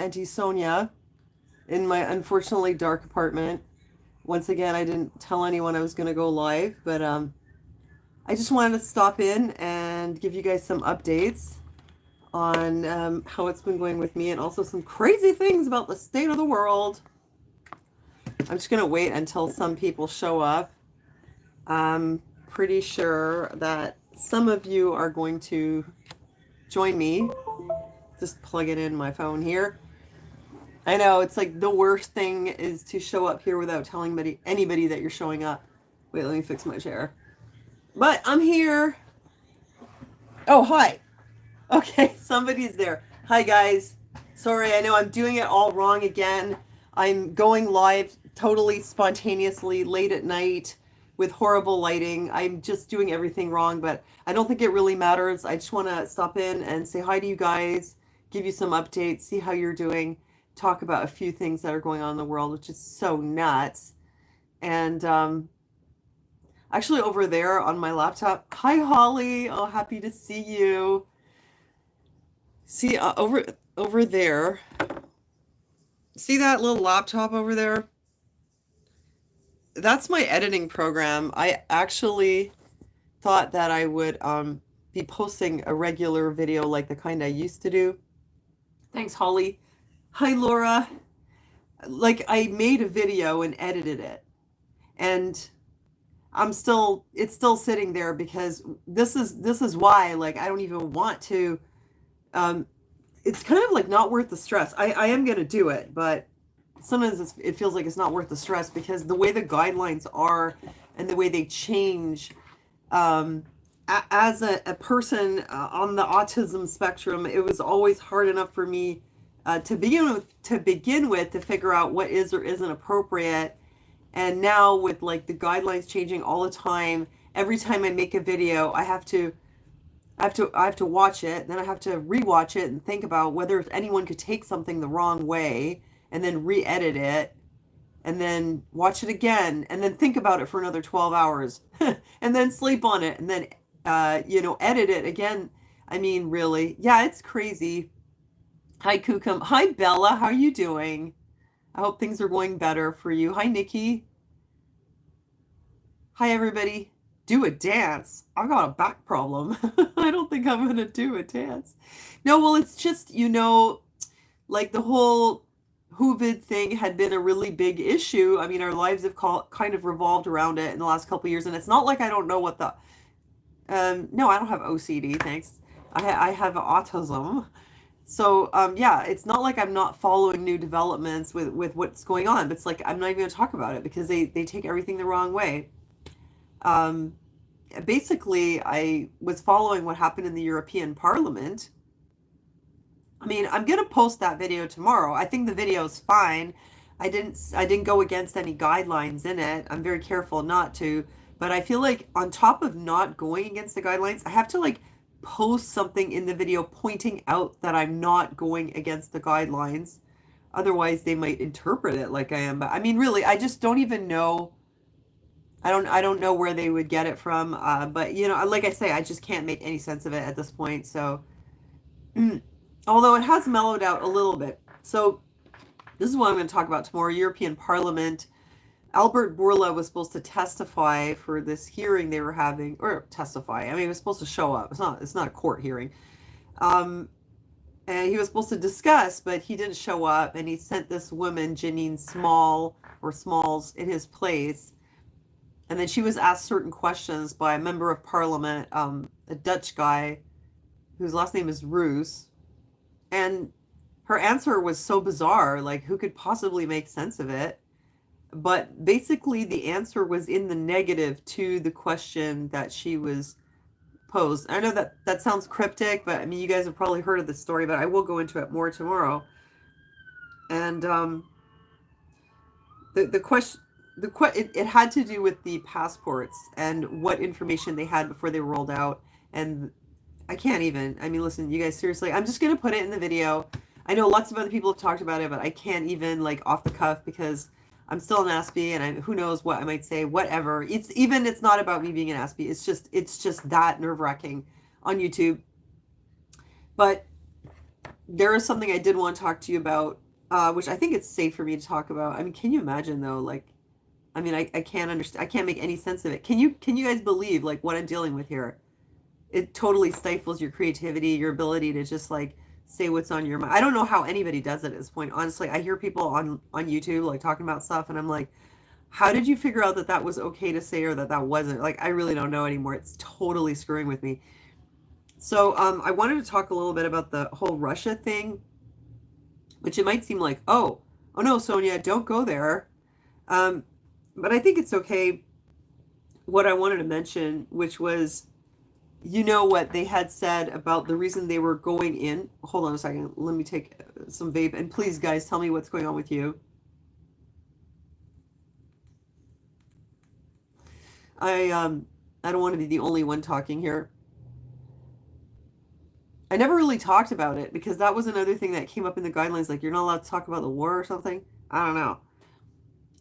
Auntie Sonia in my unfortunately dark apartment. Once again, I didn't tell anyone I was going to go live, but I just wanted to stop in and give you guys some updates on how it's been going with me and also some crazy things about the state of the world. I'm just going to wait until some people show up. I'm pretty sure that some of you are going to join me. Just plug it in my phone here. I know, it's like the worst thing is to show up here without telling anybody that you're showing up. Wait, let me fix my chair. But I'm here. Oh, hi. Okay, somebody's there. Hi, guys. Sorry, I know I'm doing it all wrong again. I'm going live totally spontaneously late at night with horrible lighting. I'm just doing everything wrong, but I don't think it really matters. I just want to stop in and say hi to you guys, give you some updates, see how you're doing, talk about a few things that are going on in the world, which is so nuts. And actually over there on my laptop, hi Holly, oh happy to see you. See over there, see that little laptop over there? That's my editing program. I actually thought that I would be posting a regular video like the kind I used to do. Thanks, Holly. Hi, Laura. Like, I made a video and edited it, and it's still sitting there because this is why, like, I don't even want to. It's kind of like not worth the stress. I am gonna do it, but sometimes it feels like it's not worth the stress because the way the guidelines are and the way they change. As a person on the autism spectrum, it was always hard enough for me to begin with to figure out what is or isn't appropriate. And now with like the guidelines changing all the time, every time I make a video, I have to watch it, then I have to rewatch it and think about whether anyone could take something the wrong way, and then re-edit it, and then watch it again, and then think about it for another 12 hours, and then sleep on it, and then edit it again. I mean, really, yeah, it's crazy. Hi, Kukum. Hi, Bella. How are you doing? I hope things are going better for you. Hi, Nikki. Hi, everybody. Do a dance. I got a back problem. I don't think I'm going to do a dance. No, well, it's just, like the whole COVID thing had been a really big issue. I mean, our lives have kind of revolved around it in the last couple of years. And it's not like I don't know what no, I don't have OCD, thanks. I have autism. So, yeah, it's not like I'm not following new developments with what's going on. But it's like I'm not even going to talk about it because they take everything the wrong way. Basically, I was following what happened in the European Parliament. I mean, I'm going to post that video tomorrow. I think the video is fine. I didn't go against any guidelines in it. I'm very careful not to. But I feel like on top of not going against the guidelines, I have to like post something in the video pointing out that I'm not going against the guidelines. Otherwise, they might interpret it like I am. But I mean, really, I just don't even know. I don't know where they would get it from. But like I say, I just can't make any sense of it at this point. So, although it has mellowed out a little bit. So, this is what I'm going to talk about tomorrow. European Parliament. Albert Bourla was supposed to testify for this hearing they were having, or testify. I mean, he was supposed to show up. It's not a court hearing. And he was supposed to discuss, but he didn't show up, and he sent this woman, Janine Smalls, in his place. And then she was asked certain questions by a member of parliament, a Dutch guy whose last name is Roos. And her answer was so bizarre, like who could possibly make sense of it? But basically the answer was in the negative to the question that she was posed. I know that sounds cryptic, but I mean, you guys have probably heard of this story, but I will go into it more tomorrow. And the question, it had to do with the passports and what information they had before they rolled out. And I mean, listen, you guys, seriously, I'm just going to put it in the video. I know lots of other people have talked about it, but I can't even like off the cuff because I'm still an Aspie, and who knows what I might say, whatever. It's not about me being an Aspie. It's just that nerve-wracking on YouTube. But there is something I did want to talk to you about, which I think it's safe for me to talk about. I mean, can you imagine though? Like, I mean, I can't understand. I can't make any sense of it. Can you guys believe like what I'm dealing with here? It totally stifles your creativity, your ability to just like say what's on your mind. I don't know how anybody does it at this point. Honestly, I hear people on YouTube like talking about stuff, and I'm like, how did you figure out that that was okay to say or that that wasn't? Like, I really don't know anymore. It's totally screwing with me. So, I wanted to talk a little bit about the whole Russia thing, which it might seem like, oh no, Sonia, don't go there. Um, but I think it's okay. What I wanted to mention, which was, you know, what they had said about the reason they were going in. Hold on a second. Let me take some vape. And please, guys, tell me what's going on with you. I don't want to be the only one talking here. I never really talked about it because that was another thing that came up in the guidelines. Like, you're not allowed to talk about the war or something. I don't know.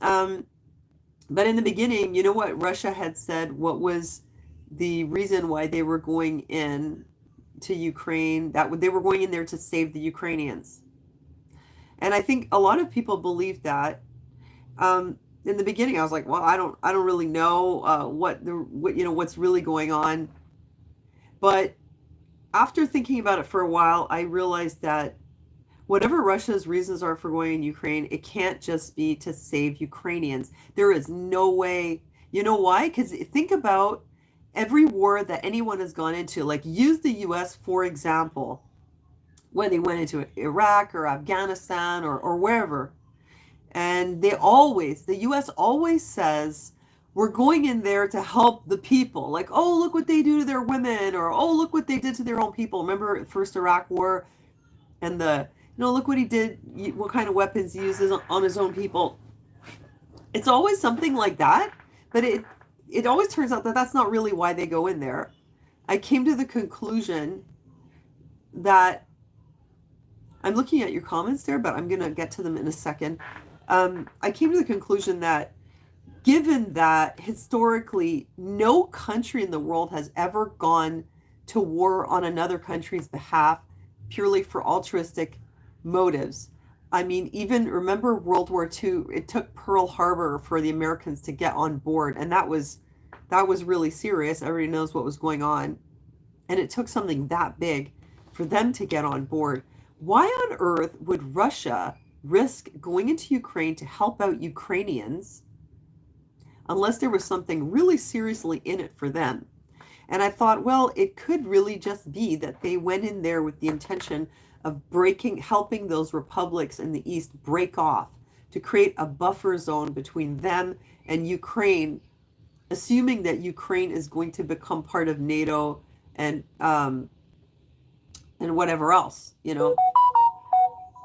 Um, but in the beginning, you know what Russia had said? What was the reason why they were going in to Ukraine? That they were going in there to save the Ukrainians. And I think a lot of people believe that. In the beginning, I was like, well, I don't really know what's really going on. But after thinking about it for a while, I realized that whatever Russia's reasons are for going in Ukraine, it can't just be to save Ukrainians. There is no way. You know why? Because think about every war that anyone has gone into. Like, use the U.S. for example, when they went into Iraq or Afghanistan or wherever. And the US always says, we're going in there to help the people. Like, oh, look what they do to their women, or oh, look what they did to their own people. Remember first Iraq war and look what he did, what kind of weapons he uses on his own people. It's always something like that, but it always turns out that that's not really why they go in there. I came to the conclusion that I'm looking at your comments there, but I'm going to get to them in a second. I came to the conclusion that given that historically no country in the world has ever gone to war on another country's behalf purely for altruistic motives. I mean, even remember World War II, it took Pearl Harbor for the Americans to get on board, and that was really serious. Everybody knows what was going on. And it took something that big for them to get on board. Why on earth would Russia risk going into Ukraine to help out Ukrainians unless there was something really seriously in it for them? And I thought, well, it could really just be that they went in there with the intention of helping those republics in the East break off to create a buffer zone between them and Ukraine, assuming that Ukraine is going to become part of NATO and whatever else, you know.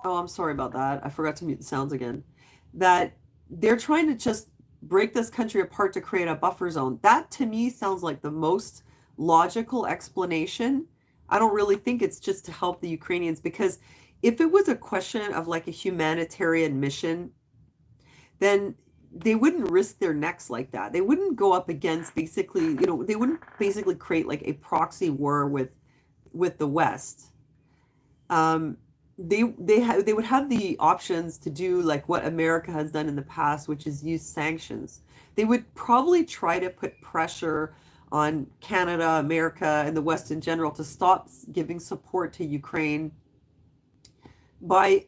Oh, I'm sorry about that. I forgot to mute the sounds again. That they're trying to just break this country apart to create a buffer zone. That to me sounds like the most logical explanation. I don't really think it's just to help the Ukrainians, because if it was a question of like a humanitarian mission, then they wouldn't risk their necks like that. They wouldn't go up against basically, they wouldn't basically create like a proxy war with the West. They would have the options to do like what America has done in the past, which is use sanctions. They would probably try to put pressure on Canada, America, and the West in general to stop giving support to Ukraine by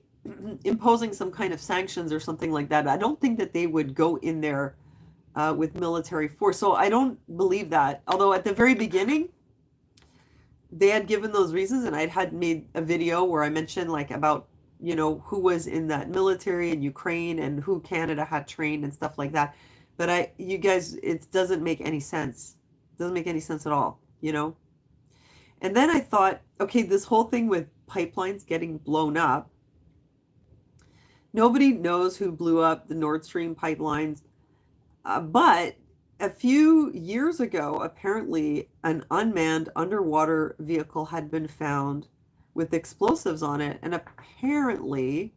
imposing some kind of sanctions or something like that. I don't think that they would go in there with military force. So I don't believe that. Although at the very beginning, they had given those reasons, and I had made a video where I mentioned like about, who was in that military in Ukraine and who Canada had trained and stuff like that. But you guys, it doesn't make any sense. It doesn't make any sense at all, And then I thought, okay, this whole thing with pipelines getting blown up, nobody knows who blew up the Nord Stream pipelines, but a few years ago, apparently an unmanned underwater vehicle had been found with explosives on it, and apparently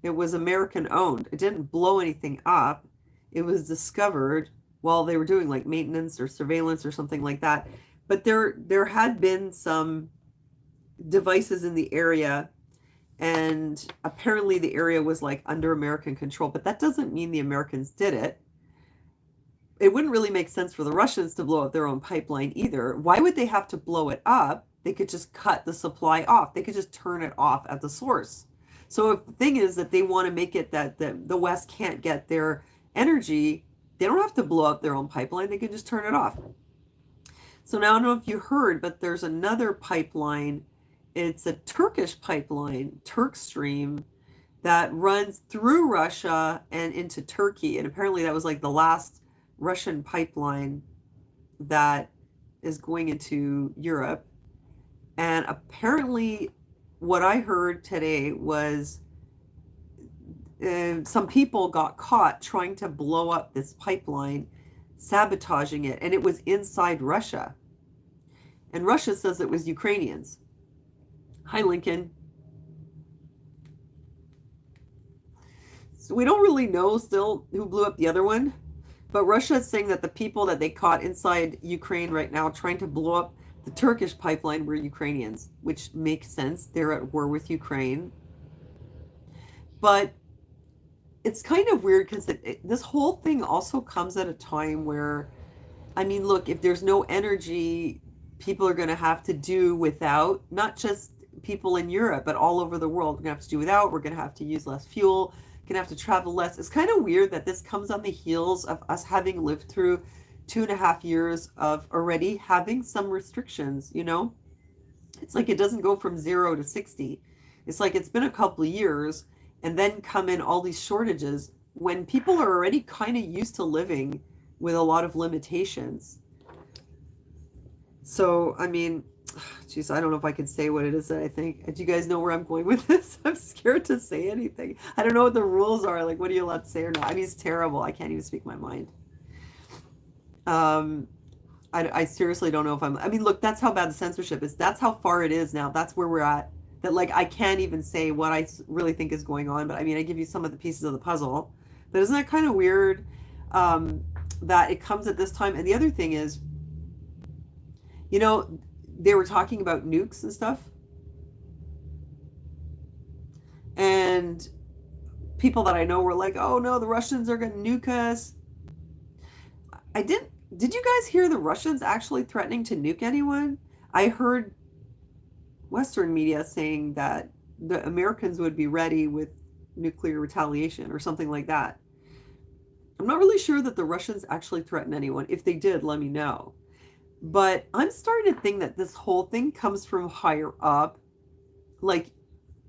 it was American owned. It didn't blow anything up. It was discovered while they were doing like maintenance or surveillance or something like that. But there had been some devices in the area, and apparently the area was like under American control, but that doesn't mean the Americans did it. It wouldn't really make sense for the Russians to blow up their own pipeline either. Why would they have to blow it up? They could just cut the supply off. They could just turn it off at the source. So if the thing is that they want to make it that the West can't get their energy, they don't have to blow up their own pipeline. They can just turn it off. So now I don't know if you heard, but there's another pipeline. It's a Turkish pipeline, Turkstream, that runs through Russia and into Turkey. And apparently that was like the last Russian pipeline that is going into Europe. And apparently what I heard today was some people got caught trying to blow up this pipeline, sabotaging it, and it was inside Russia. And Russia says it was Ukrainians. Hi, Lincoln. So we don't really know still who blew up the other one, but Russia is saying that the people that they caught inside Ukraine right now trying to blow up the Turkish pipeline were Ukrainians, which makes sense. They're at war with Ukraine. But it's kind of weird because this whole thing also comes at a time where, I mean, look, if there's no energy, people are going to have to do without, not just people in Europe, but all over the world. We're going to have to do without. We're going to have to use less fuel. Going to have to travel less. It's kind of weird that this comes on the heels of us having lived through 2.5 years of already having some restrictions, you know? It's like it doesn't go from 0 to 60. It's like it's been a couple of years and then come in all these shortages when people are already kind of used to living with a lot of limitations. So, I mean, geez, I don't know if I can say what it is that I think. Do you guys know where I'm going with this? I'm scared to say anything. I don't know what the rules are. Like, what are you allowed to say or not? I mean, it's terrible. I can't even speak my mind. I seriously don't know if I mean, look, that's how bad the censorship is. That's how far it is now. That's where we're at. That, like, I can't even say what I really think is going on. But, I mean, I give you some of the pieces of the puzzle. But isn't that kind of weird that it comes at this time? And the other thing is, you know, they were talking about nukes and stuff. And people that I know were like, oh no, the Russians are going to nuke us. Did you guys hear the Russians actually threatening to nuke anyone? I heard Western media saying that the Americans would be ready with nuclear retaliation or something like that. I'm not really sure that the Russians actually threatened anyone. If they did, let me know. But I'm starting to think that this whole thing comes from higher up. Like,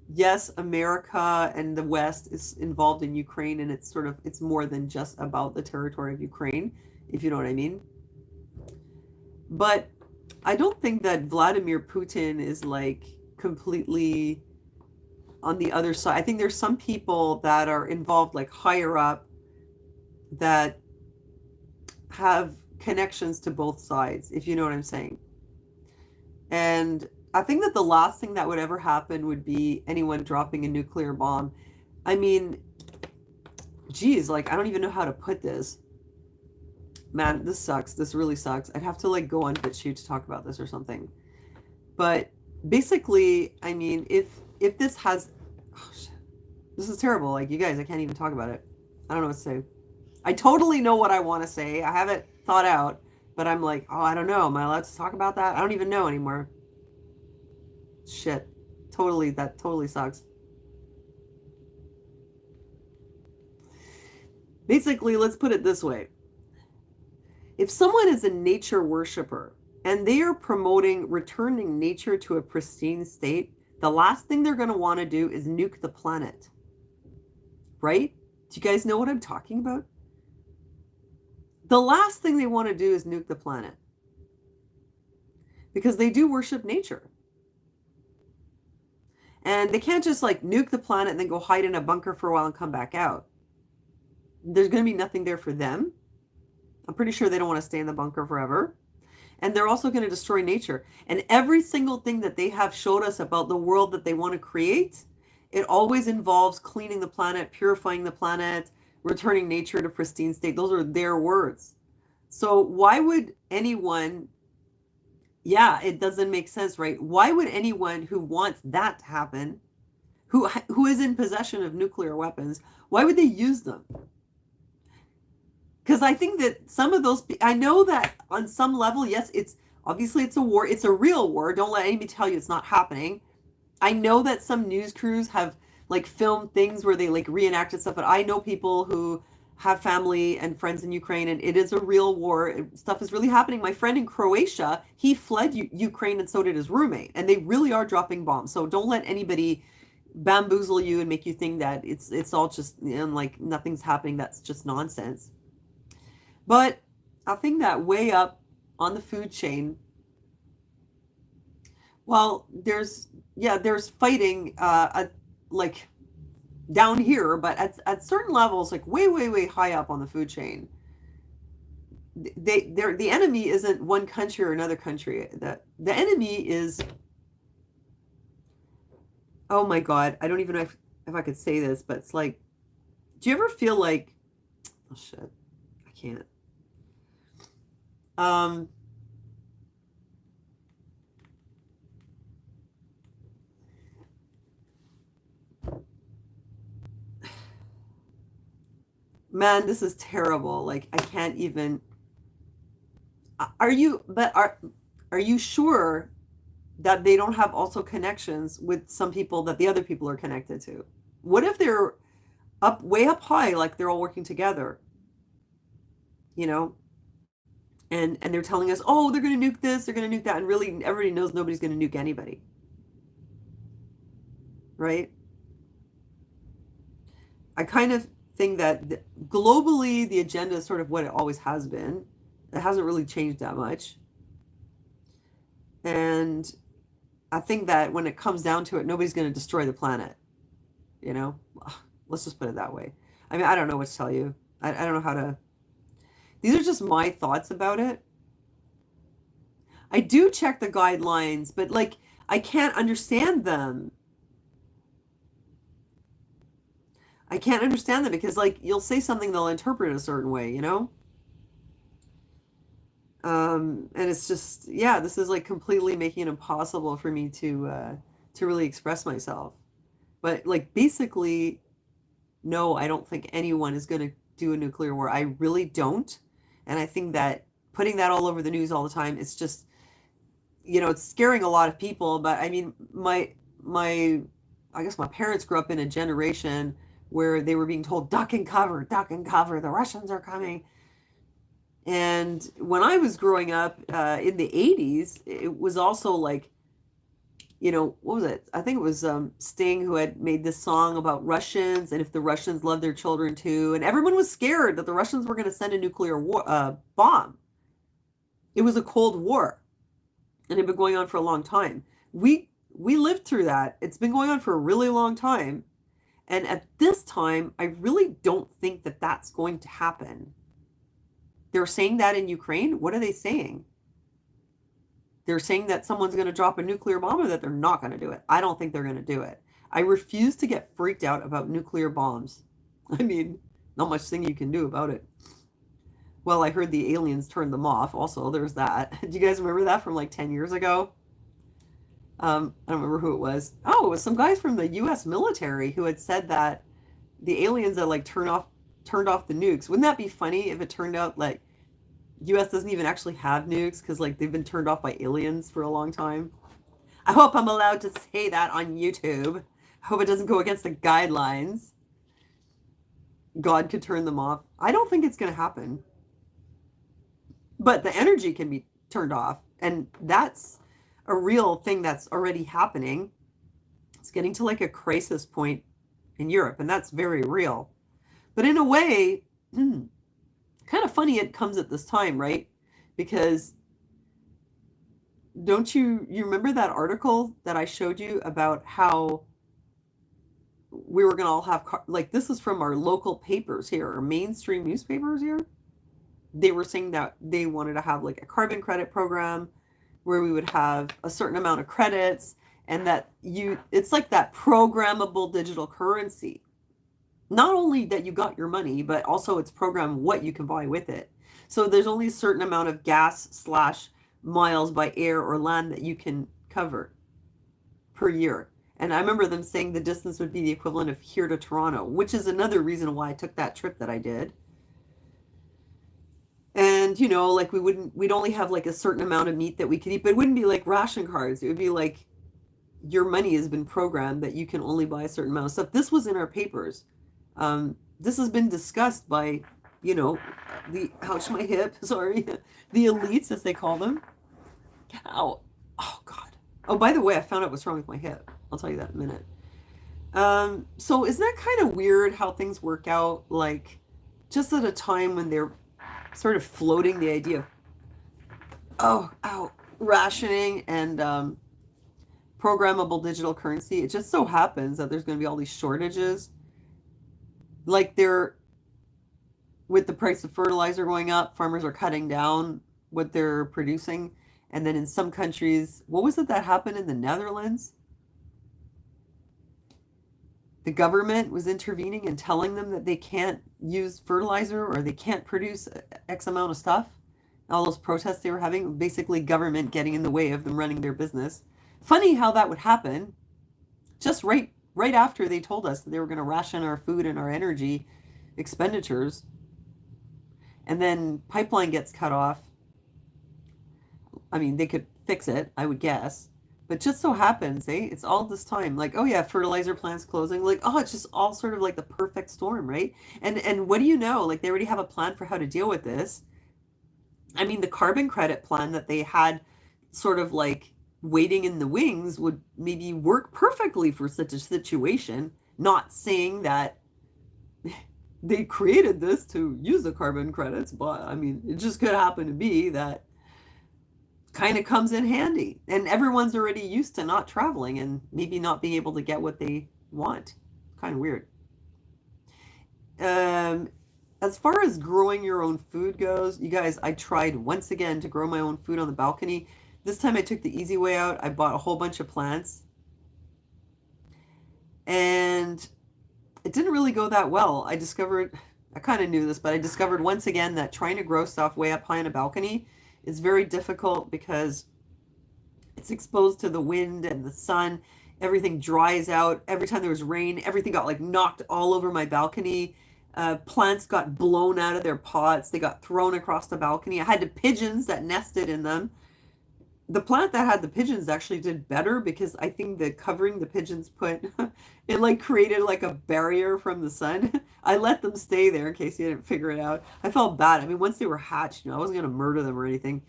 yes, America and the West is involved in Ukraine, and it's more than just about the territory of Ukraine, if you know what I mean. But I don't think that Vladimir Putin is like completely on the other side. I think there's some people that are involved like higher up that have connections to both sides, if you know what I'm saying. And I think that the last thing that would ever happen would be anyone dropping a nuclear bomb. I mean, geez, like, I don't even know how to put this. Man, this sucks. This really sucks. I'd have to like go on BitChute to talk about this or something. But basically, I mean, if this has, oh shit, this is terrible. Like, you guys, I can't even talk about it. I don't know what to say. I totally know what I want to say. I have it thought out, but I'm like, oh, I don't know. Am I allowed to talk about that? I don't even know anymore. Shit. Totally, that totally sucks. Basically, let's put it this way. If someone is a nature worshiper and they are promoting returning nature to a pristine state, the last thing they're going to want to do is nuke the planet. Right? Do you guys know what I'm talking about? The last thing they want to do is nuke the planet. Because they do worship nature. And they can't just like nuke the planet and then go hide in a bunker for a while and come back out. There's going to be nothing there for them. I'm pretty sure they don't want to stay in the bunker forever. And they're also going to destroy nature. And every single thing that they have showed us about the world that they want to create, it always involves cleaning the planet, purifying the planet, returning nature to pristine state. Those are their words. So why would anyone Yeah, it doesn't make sense, right? Why would anyone who wants that to happen, who is in possession of nuclear weapons, why would they use them? Because I think that some of those, I know that on some level, yes, it's obviously it's a war, it's a real war. Don't let anybody tell you it's not happening. I know that some news crews have like filmed things where they like reenacted stuff, but I know people who have family and friends in Ukraine, and it is a real war. Stuff is really happening. My friend in Croatia, he fled Ukraine, and so did his roommate, and they really are dropping bombs. So don't let anybody bamboozle you and make you think that it's all just, and like nothing's happening. That's just nonsense. But I think that way up on the food chain, well, there's fighting like down here, but at certain levels, like way high up on the food chain, the enemy isn't one country or another country. The enemy is, oh my God, I don't even know if I could say this, but it's like, do you ever feel like, oh shit, I can't. Um, man, this is terrible. Like I can't even. Are you? But are you sure that they don't have also connections with some people that the other people are connected to? What if they're up way up high, like they're all working together, you know? And they're telling us, oh, they're going to nuke this, they're going to nuke that, and really everybody knows nobody's going to nuke anybody, right? I kind of think that globally the agenda is sort of what it always has been. It hasn't really changed that much. And I think that when it comes down to it, nobody's going to destroy the planet, you know? Let's just put it that way. I mean, I don't know what to tell you. I don't know how to. These are just my thoughts about it. I do check the guidelines, but like, I can't understand them. I can't understand them because, like, you'll say something, they'll interpret it a certain way, you know? And it's just, yeah, this is like completely making it impossible for me to really express myself. But like, basically, no, I don't think anyone is going to do a nuclear war. I really don't. And I think that putting that all over the news all the time, it's just, it's scaring a lot of people. But I mean, I guess my parents grew up in a generation where they were being told, duck and cover, the Russians are coming. And when I was growing up in the 80s, it was also like, what was it? I think it was Sting who had made this song about Russians and if the Russians love their children too. And everyone was scared that the Russians were going to send a nuclear bomb. It was a Cold War and it had been going on for a long time. We lived through that. It's been going on for a really long time. And at this time, I really don't think that that's going to happen. They're saying that in Ukraine. What are they saying? They're saying that someone's going to drop a nuclear bomb or that they're not going to do it. I don't think they're going to do it. I refuse to get freaked out about nuclear bombs. I mean, not much thing you can do about it. Well, I heard the aliens turned them off. Also, there's that. Do you guys remember that from like 10 years ago? I don't remember who it was. Oh, it was some guys from the U.S. military who had said that the aliens had like turned off the nukes. Wouldn't that be funny if it turned out like US doesn't even actually have nukes because like they've been turned off by aliens for a long time? I hope I'm allowed to say that on YouTube. I hope it doesn't go against the guidelines. God could turn them off. I don't think it's going to happen. But the energy can be turned off. And that's a real thing that's already happening. It's getting to like a crisis point in Europe, and that's very real. But in a way, kind of funny it comes at this time, right? Because don't you remember that article that I showed you about how we were going to all have, like, this is from our local papers here, our mainstream newspapers here. They were saying that they wanted to have like a carbon credit program where we would have a certain amount of credits, and that it's like that programmable digital currency. Not only that you got your money, but also it's programmed what you can buy with it. So there's only a certain amount of gas slash miles by air or land that you can cover per year. And I remember them saying the distance would be the equivalent of here to Toronto, which is another reason why I took that trip that I did. And, you know, like we'd only have like a certain amount of meat that we could eat, but it wouldn't be like ration cards. It would be like your money has been programmed that you can only buy a certain amount of stuff. This was in our papers. This has been discussed by, you know, ouch, my hip, sorry, the elites, as they call them. Ow. Oh, God. Oh, by the way, I found out what's wrong with my hip. I'll tell you that in a minute. So isn't that kind of weird how things work out? Like, just at a time when they're sort of floating the idea of, rationing and programmable digital currency. It just so happens that there's going to be all these shortages. Like with the price of fertilizer going up, farmers are cutting down what they're producing. And then in some countries, what was it that happened in the Netherlands? The government was intervening and telling them that they can't use fertilizer or they can't produce X amount of stuff. All those protests they were having, basically government getting in the way of them running their business. Funny how that would happen just right after they told us that they were going to ration our food and our energy expenditures. And then pipeline gets cut off. I mean, they could fix it, I would guess. But just so happens, it's all this time. Like, oh yeah, fertilizer plants closing. Like, oh, it's just all sort of like the perfect storm, right? And what do you know? Like, they already have a plan for how to deal with this. I mean, the carbon credit plan that they had sort of like waiting in the wings would maybe work perfectly for such a situation. Not saying that they created this to use the carbon credits, but I mean, it just could happen to be that kind of comes in handy. And everyone's already used to not traveling and maybe not being able to get what they want. Kind of weird. As far as growing your own food goes, you guys, I tried once again to grow my own food on the balcony. This time I took the easy way out. I bought a whole bunch of plants. And it didn't really go that well. I kind of knew this, but I discovered once again that trying to grow stuff way up high on a balcony is very difficult because it's exposed to the wind and the sun. Everything dries out. Every time there was rain, everything got like knocked all over my balcony. Plants got blown out of their pots. They got thrown across the balcony. I had the pigeons that nested in them. The plant that had the pigeons actually did better because I think the covering the pigeons put, it like created like a barrier from the sun. I let them stay there in case you didn't figure it out. I felt bad. I mean, once they were hatched, I wasn't going to murder them or anything.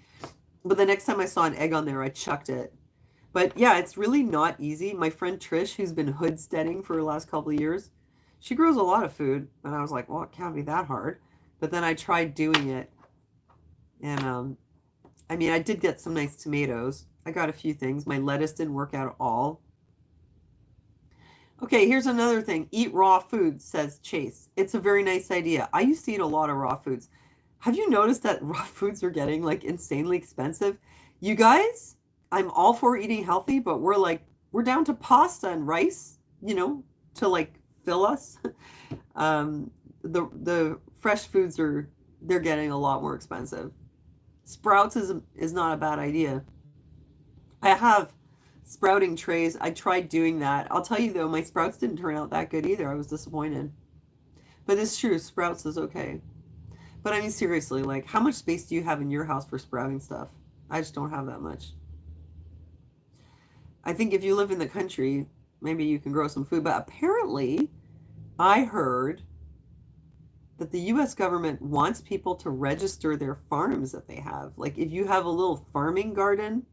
But the next time I saw an egg on there, I chucked it. But yeah, it's really not easy. My friend Trish, who's been hoodsteading for the last couple of years, she grows a lot of food. And I was like, well, it can't be that hard. But then I tried doing it. And, I mean, I did get some nice tomatoes. I got a few things. My lettuce didn't work out at all. Okay, here's another thing. Eat raw food, says Chase. It's a very nice idea. I used to eat a lot of raw foods. Have you noticed that raw foods are getting like insanely expensive? You guys, I'm all for eating healthy, but we're down to pasta and rice, to like fill us. The fresh foods they're getting a lot more expensive. Sprouts is not a bad idea. I have sprouting trays. I tried doing that. I'll tell you though, my sprouts didn't turn out that good either. I was disappointed. But it's true, sprouts is okay. But I mean, seriously, like, how much space do you have in your house for sprouting stuff? I just don't have that much. I think if you live in the country, maybe you can grow some food. But apparently, I heard that the US government wants people to register their farms that they have. Like, if you have a little farming garden,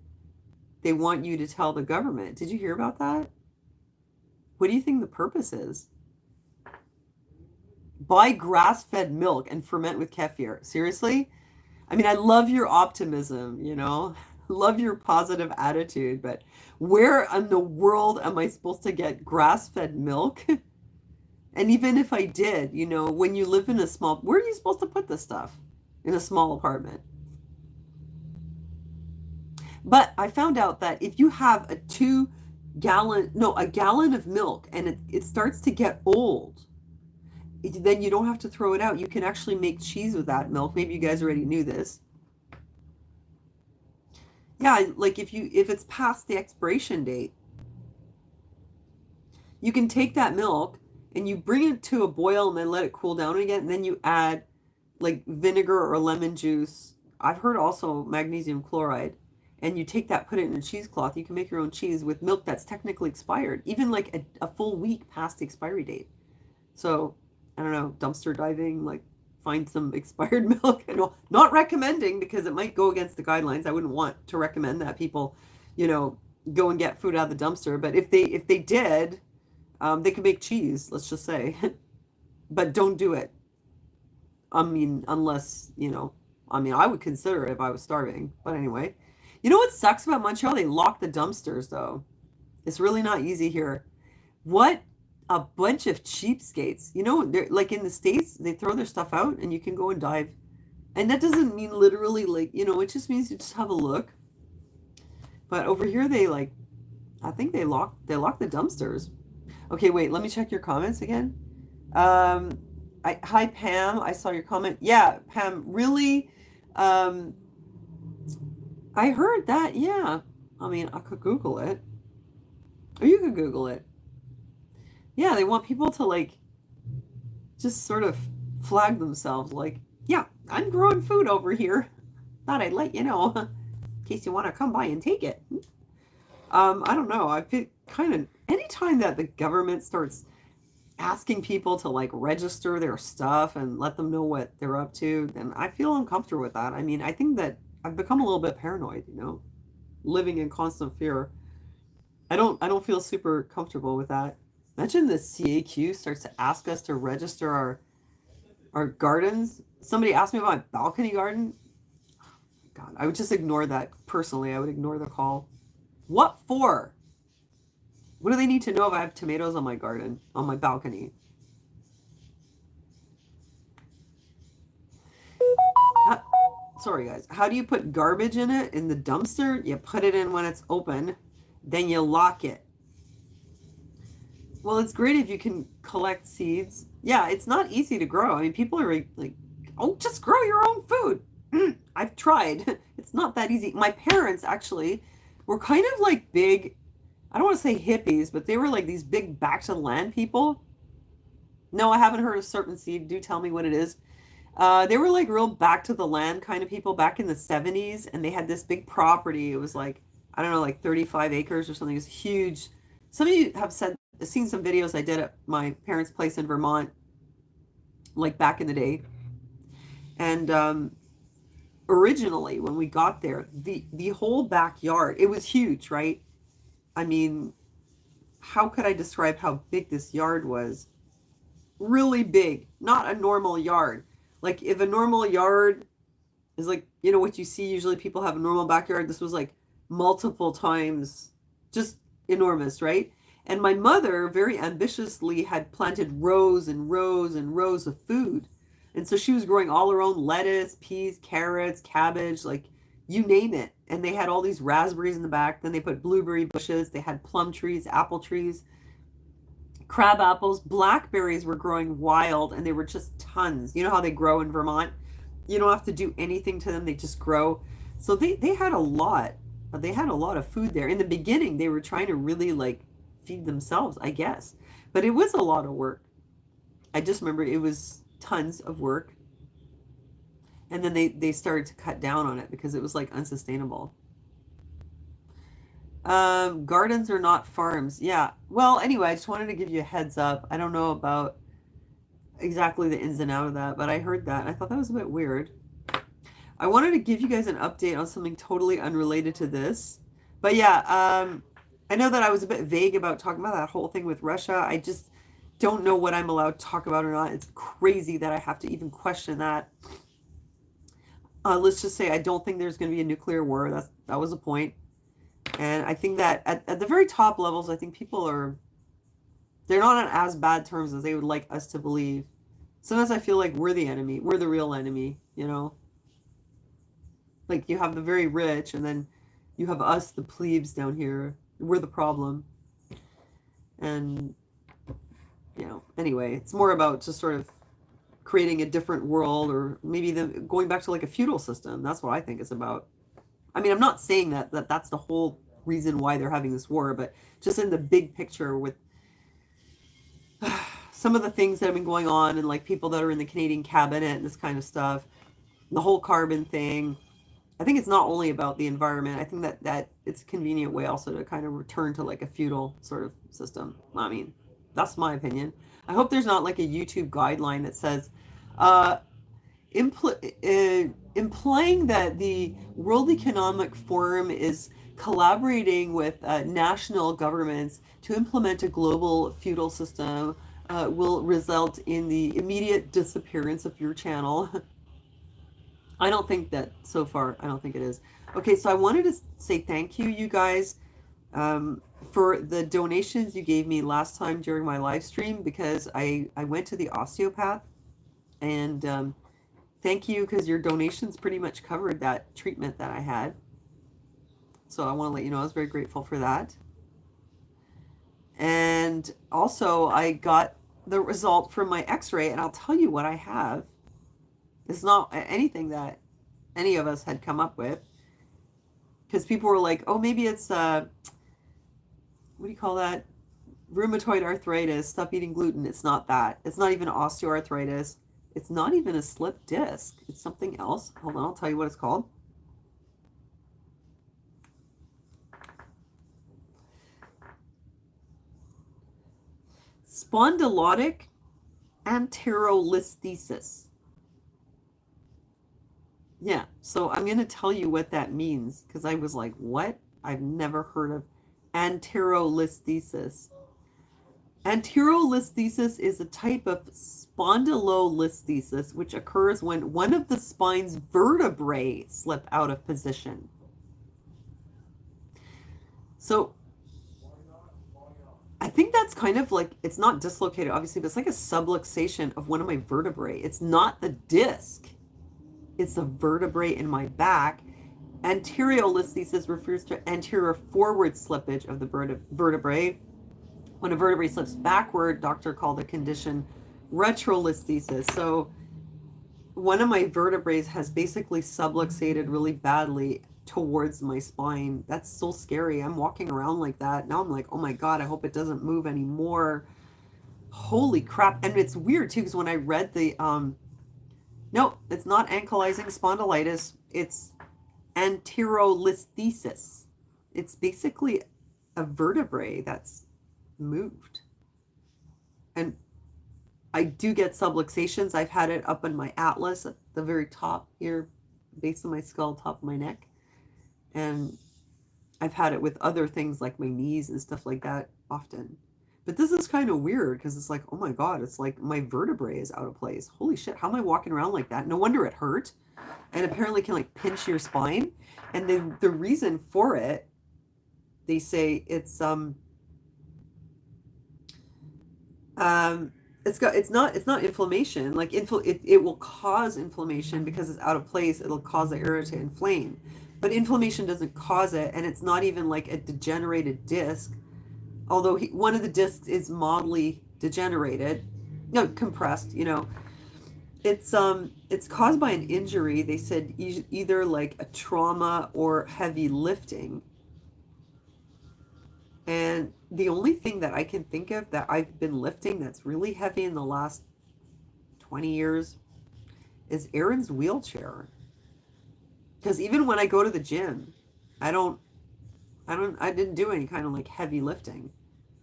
they want you to tell the government. Did you hear about that? What do you think the purpose is? Buy grass-fed milk and ferment with kefir. Seriously? I mean, I love your optimism, love your positive attitude, but where in the world am I supposed to get grass-fed milk? And even if I did, when you live in where are you supposed to put this stuff? In a small apartment. But I found out that if you have a gallon of milk and it starts to get old, then you don't have to throw it out. You can actually make cheese with that milk. Maybe you guys already knew this. Yeah, like if it's past the expiration date, you can take that milk and you bring it to a boil and then let it cool down again, and then you add like vinegar or lemon juice. I've heard also magnesium chloride. And you take that, put it in a cheesecloth. You can make your own cheese with milk that's technically expired, even like a full week past the expiry date. So, I don't know, dumpster diving, like find some expired milk. And not recommending because it might go against the guidelines. I wouldn't want to recommend that people, you know, go and get food out of the dumpster. But if they did, they could make cheese. Let's just say, but don't do it. I mean, unless I mean, I would consider it if I was starving. But anyway, you know what sucks about Montreal? They lock the dumpsters though. It's really not easy here. What a bunch of cheapskates. They're like in the States, they throw their stuff out and you can go and dive. And that doesn't mean literally like, it just means you just have a look. But over here they like I think they lock the dumpsters. Okay, wait, let me check your comments again. Um hi Pam, I saw your comment. Yeah, Pam, really I heard that. Yeah. I mean, I could Google it. Or you could Google it. Yeah, they want people to like just sort of flag themselves like, yeah, I'm growing food over here. Thought I'd let you know in case you want to come by and take it. I don't know. I feel kind of anytime that the government starts asking people to like register their stuff and let them know what they're up to, then I feel uncomfortable with that. I mean, I think that I've become a little bit paranoid, living in constant fear. I don't feel super comfortable with that. Imagine the CAQ starts to ask us to register our gardens. Somebody asked me about my balcony garden. God, I would just ignore that personally. I would ignore the call. What for? What do they need to know if I have tomatoes on my garden, on my balcony? How, sorry, guys. How do you put garbage in it in the dumpster? You put it in when it's open, then you lock it. Well, it's great if you can collect seeds. Yeah, it's not easy to grow. I mean, people are like, oh, just grow your own food. I've tried. It's not that easy. My parents actually were kind of like big, I don't want to say hippies, but they were like these big back to the land people. No, I haven't heard of serpent seed. Do tell me what it is. They were like real back to the land kind of people back in the 70s, and they had this big property. It was like, I don't know, like 35 acres or something. It was huge. Some of you have seen some videos I did at my parents' place in Vermont, like back in the day. And originally, when we got there, the whole backyard, it was huge, right? I mean, how could I describe how big this yard was? Really big, not a normal yard. Like if a normal yard is like, what you see usually people have a normal backyard, this was like multiple times just enormous, right? And my mother very ambitiously had planted rows and rows and rows of food. And so she was growing all her own lettuce, peas, carrots, cabbage, like you name it. And they had all these raspberries in the back. Then they put blueberry bushes. They had plum trees, apple trees, crab apples, blackberries were growing wild, and they were just tons. You know how they grow in Vermont? You don't have to do anything to them, they just grow. So they had a lot. They had a lot of food there. In the beginning, they were trying to really like feed themselves, I guess. But it was a lot of work. I just remember it was tons of work. And then they started to cut down on it because it was like unsustainable. Gardens are not farms. Yeah. Well, anyway, I just wanted to give you a heads up. I don't know about exactly the ins and out of that, but I heard that. And I thought that was a bit weird. I wanted to give you guys an update on something totally unrelated to this. But yeah, I know that I was a bit vague about talking about that whole thing with Russia. I just don't know what I'm allowed to talk about or not. It's crazy that I have to even question that. Let's just say I don't think there's going to be a nuclear war. That was the point. And I think that at the very top levels, I think they're not on as bad terms as they would like us to believe. Sometimes I feel like we're the enemy. We're the real enemy, Like you have the very rich, and then you have us, the plebes down here. We're the problem. And, anyway, it's more about just sort of creating a different world, or maybe going back to like a feudal system. That's what I think it's about. I mean, I'm not saying that that's the whole reason why they're having this war, but just in the big picture with some of the things that have been going on and like people that are in the Canadian cabinet and this kind of stuff, the whole carbon thing. I think it's not only about the environment. I think that it's a convenient way also to kind of return to like a feudal sort of system. I mean, that's my opinion. I hope there's not like a YouTube guideline that says, uh, implying that the World Economic Forum is collaborating with national governments to implement a global feudal system will result in the immediate disappearance of your channel. I don't think that so far, I don't think it is. Okay, so I wanted to say thank you, you guys, for the donations you gave me last time during my live stream, because I went to the osteopath, and thank you, because your donations pretty much covered that treatment that I had. So I want to let you know I was very grateful for that. And also, I got the result from my x-ray, and I'll tell you what I have. It's not anything that any of us had come up with, because people were like, oh, maybe it's, what do you call that? Rheumatoid arthritis, stop eating gluten. It's not that. It's not even osteoarthritis. It's not even a slip disc. It's something else. Hold on, I'll tell you what it's called. Spondylotic anterolisthesis. Yeah, so I'm going to tell you what that means, because I was like, what? I've never heard of anterolisthesis. Anterolisthesis is a type of spondylolisthesis which occurs when one of the spine's vertebrae slip out of position. So I think that's kind of like, it's not dislocated, obviously, but it's like a subluxation of one of my vertebrae. It's not the disc. It's the vertebrae in my back. Anterolisthesis refers to anterior forward slippage of the vertebrae. When a vertebrae slips backward, doctor called the condition retrolisthesis. So one of my vertebrae has basically subluxated really badly towards my spine. That's so scary. I'm walking around like that. Now I'm like, oh my God, I hope it doesn't move anymore. Holy crap. And it's weird too, because when I read the, no, it's not ankylosing spondylitis. It's anterolisthesis. It's basically a vertebrae that's moved. And I do get subluxations. I've had it up in my atlas at the very top here, base of my skull, top of my neck. And I've had it with other things like my knees and stuff like that often. But this is kind of weird, because it's like, oh my God, it's like my vertebrae is out of place. Holy shit, how am I walking around like that? No wonder it hurt. And apparently can like pinch your spine. And the reason for it, they say it's it's not inflammation. Like it will cause inflammation because it's out of place. It'll cause the area to inflame. But inflammation doesn't cause it, and it's not even like a degenerated disc. Although one of the discs is mildly degenerated, no, compressed, you know. It's caused by an injury. They said either like a trauma or heavy lifting. And the only thing that I can think of that I've been lifting that's really heavy in the last 20 years is Aaron's wheelchair. Because even when I go to the gym, I didn't do any kind of like heavy lifting.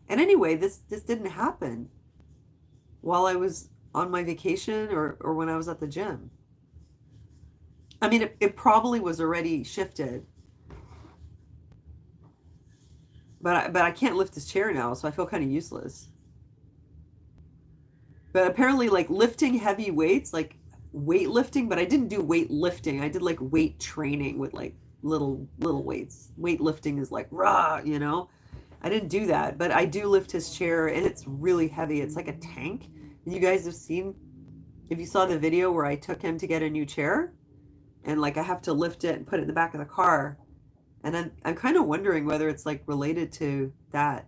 And anyway, this didn't happen while I was on my vacation or when I was at the gym. I mean, it probably was already shifted. But I can't lift this chair now, so I feel kind of useless. But apparently, like lifting heavy weights, like weightlifting, but I didn't do weightlifting. I did like weight training with like little weights. Weightlifting is like rah, you know. I didn't do that, but I do lift his chair, and it's really heavy. It's like a tank. And you guys have seen, if you saw the video where I took him to get a new chair, and like I have to lift it and put it in the back of the car. And I'm kind of wondering whether it's like related to that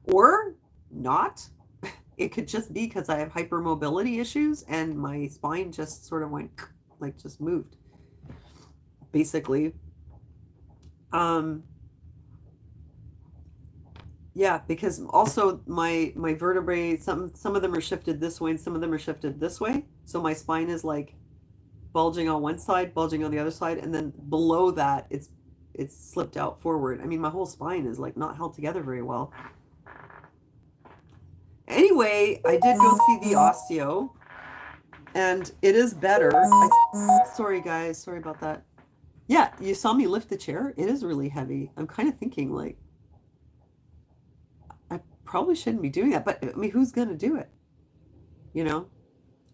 or not. It could just be because I have hypermobility issues and my spine just sort of went, like just moved. basically. Um, yeah, because also my vertebrae, some of them are shifted this way and some of them are shifted this way. So my spine is like bulging on one side, bulging on the other side, and then below that it's slipped out forward. I mean, my whole spine is like not held together very well. Anyway, I did go see the osteo, and it is better. Sorry guys, sorry about that. Yeah, you saw me lift the chair. It is really heavy. I'm kind of thinking like I probably shouldn't be doing that, but I mean, who's gonna do it? You know?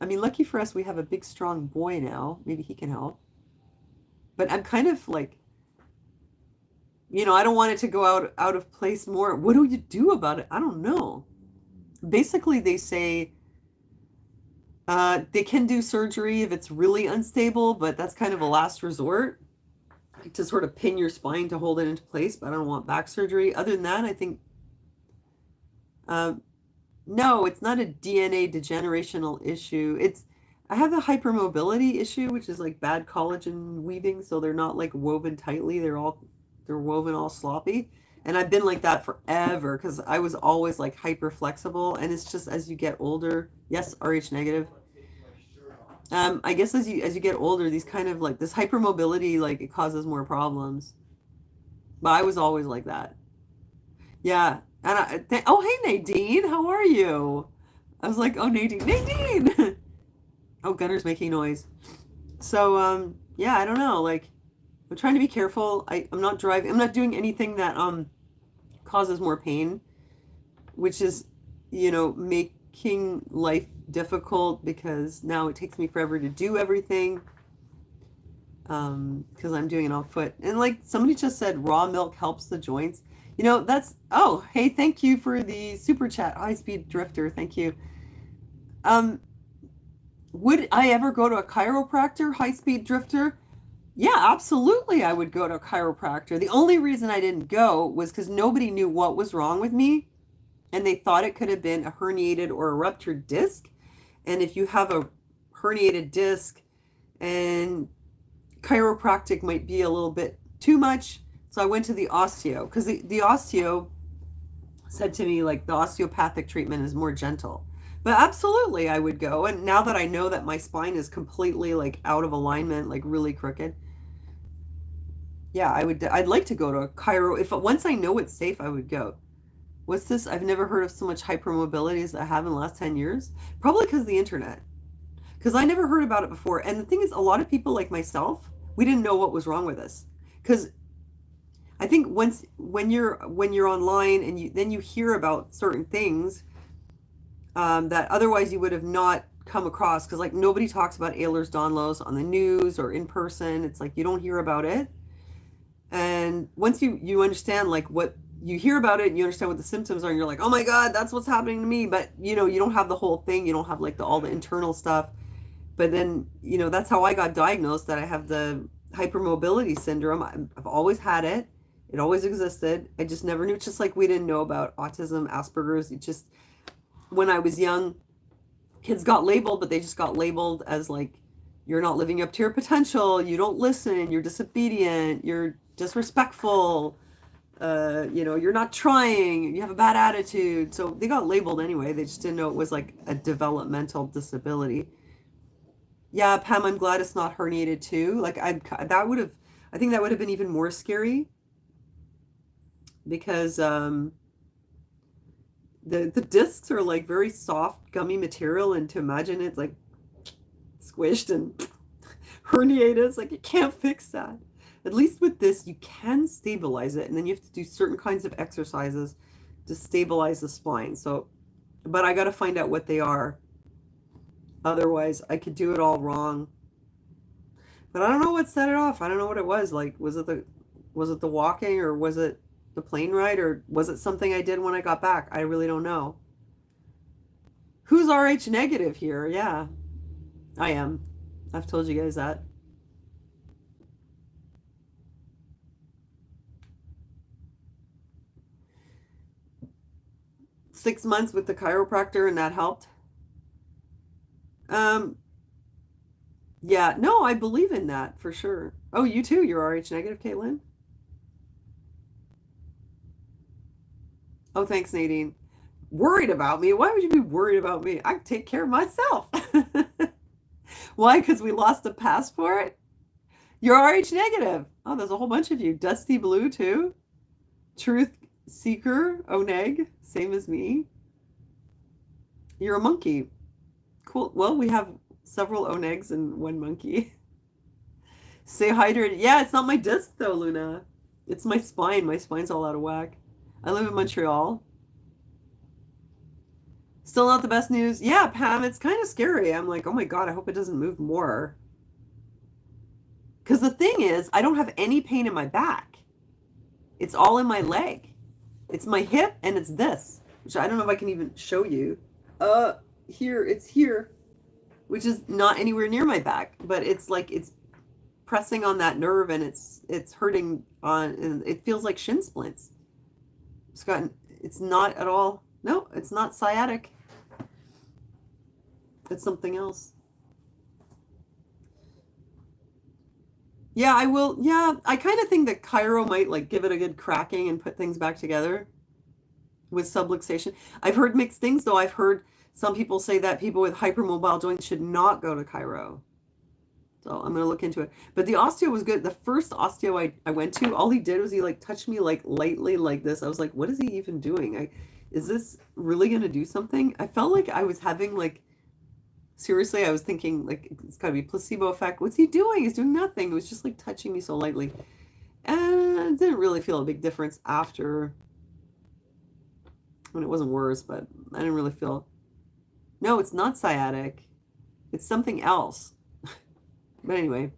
I mean, lucky for us, we have a big, strong boy now. Maybe he can help. But I'm kind of like, I don't want it to go out of place more. What do you do about it? I don't know. Basically, they say they can do surgery if it's really unstable, but that's kind of a last resort to sort of pin your spine to hold it into place. But I don't want back surgery. Other than that, I think no, it's not a DNA degenerational issue. I have a hypermobility issue, which is like bad collagen weaving, so they're not like woven tightly. They're woven all sloppy. And I've been like that forever because I was always like hyper flexible. And it's just as you get older, yes, Rh negative. I guess as you get older, these kind of like this hypermobility, like it causes more problems. But I was always like that. Yeah. And oh, hey Nadine, how are you? I was like, oh Nadine. Oh, Gunner's making noise. So yeah, I don't know. Like I'm trying to be careful. I'm not driving. I'm not doing anything that causes more pain, which is, making life difficult because now it takes me forever to do everything. Because I'm doing it on foot. And like somebody just said, raw milk helps the joints. Oh, hey, thank you for the super chat, High Speed Drifter. Thank you. Would I ever go to a chiropractor, High Speed Drifter? Yeah, absolutely. I would go to a chiropractor. The only reason I didn't go was because nobody knew what was wrong with me, and they thought it could have been a herniated or a ruptured disc. And if you have a herniated disc, and chiropractic might be a little bit too much, so I went to the osteo because the osteo said to me like the osteopathic treatment is more gentle. But absolutely, I would go. And now that I know that my spine is completely like out of alignment, like really crooked, yeah, I'd like to go to a chiro. If once I know it's safe, I would go. What's this? I've never heard of so much hypermobility as I have in the last 10 years. Probably because of the internet. Because I never heard about it before. And the thing is, a lot of people like myself, we didn't know what was wrong with us. Because I think when you're online and then you hear about certain things that otherwise you would have not come across, because like nobody talks about Ehlers-Danlos on the news or in person. It's like you don't hear about it. And once you understand like what you hear about it and you understand what the symptoms are, and you're like, oh my God, that's what's happening to me. But you don't have the whole thing. You don't have like all the internal stuff. But then, that's how I got diagnosed, that I have the hypermobility syndrome. I've always had it. It always existed. I just never knew. It's just like we didn't know about autism, Asperger's. It just, when I was young, kids got labeled, but they just got labeled as like, you're not living up to your potential. You don't listen. You're disobedient. You're disrespectful. You're not trying. You have a bad attitude. So they got labeled anyway. They just didn't know it was like a developmental disability. Yeah, Pam, I'm glad it's not herniated too. Like I think that would have been even more scary because the discs are like very soft, gummy material, and to imagine it's like squished and herniated, it's like you can't fix that. At least with this, you can stabilize it, and then you have to do certain kinds of exercises to stabilize the spine. So, but I got to find out what they are. Otherwise, I could do it all wrong. But I don't know what set it off. I don't know what it was. Like, was it the walking, or was it the plane ride, or was it something I did when I got back? I really don't know. Who's Rh negative here? Yeah, I am. I've told you guys that. Six months with the chiropractor, and that helped. Yeah, no, I believe in that for sure. Oh, you too. You're RH negative, Caitlin. Oh, thanks, Nadine. Worried about me? Why would you be worried about me? I can take care of myself. Why? Because we lost a passport? You're RH negative. Oh, there's a whole bunch of you. Dusty Blue, too. Truth Seeker, Oneg, same as me. You're a monkey. Cool. Well, we have several Onegs and one monkey. Stay hydrated. Yeah, it's not my disc, though, Luna. It's my spine. My spine's all out of whack. I live in Montreal. Still not the best news. Yeah, Pam, it's kind of scary. I'm like, oh my God, I hope it doesn't move more. Because the thing is, I don't have any pain in my back. It's all in my leg. It's my hip and it's this, which I don't know if I can even show you. Here, it's here, which is not anywhere near my back, but it's like it's pressing on that nerve and it's hurting on, and it feels like shin splints. It's not at all, no, it's not sciatic. It's something else. Yeah, I will. Yeah, I kind of think that Cairo might like give it a good cracking and put things back together with subluxation. I've heard mixed things though. I've heard some people say that people with hypermobile joints should not go to Cairo. So I'm going to look into it. But the osteo was good. The first osteo I went to, all he did was he like touched me like lightly like this. I was like, what is he even doing? Is this really going to do something? I felt like I was having like, seriously, I was thinking like it's got to be placebo effect. What's he doing? He's doing nothing. It was just like touching me so lightly. And I didn't really feel a big difference after, when it wasn't worse, but I didn't really feel. No, it's not sciatic. It's something else. But anyway,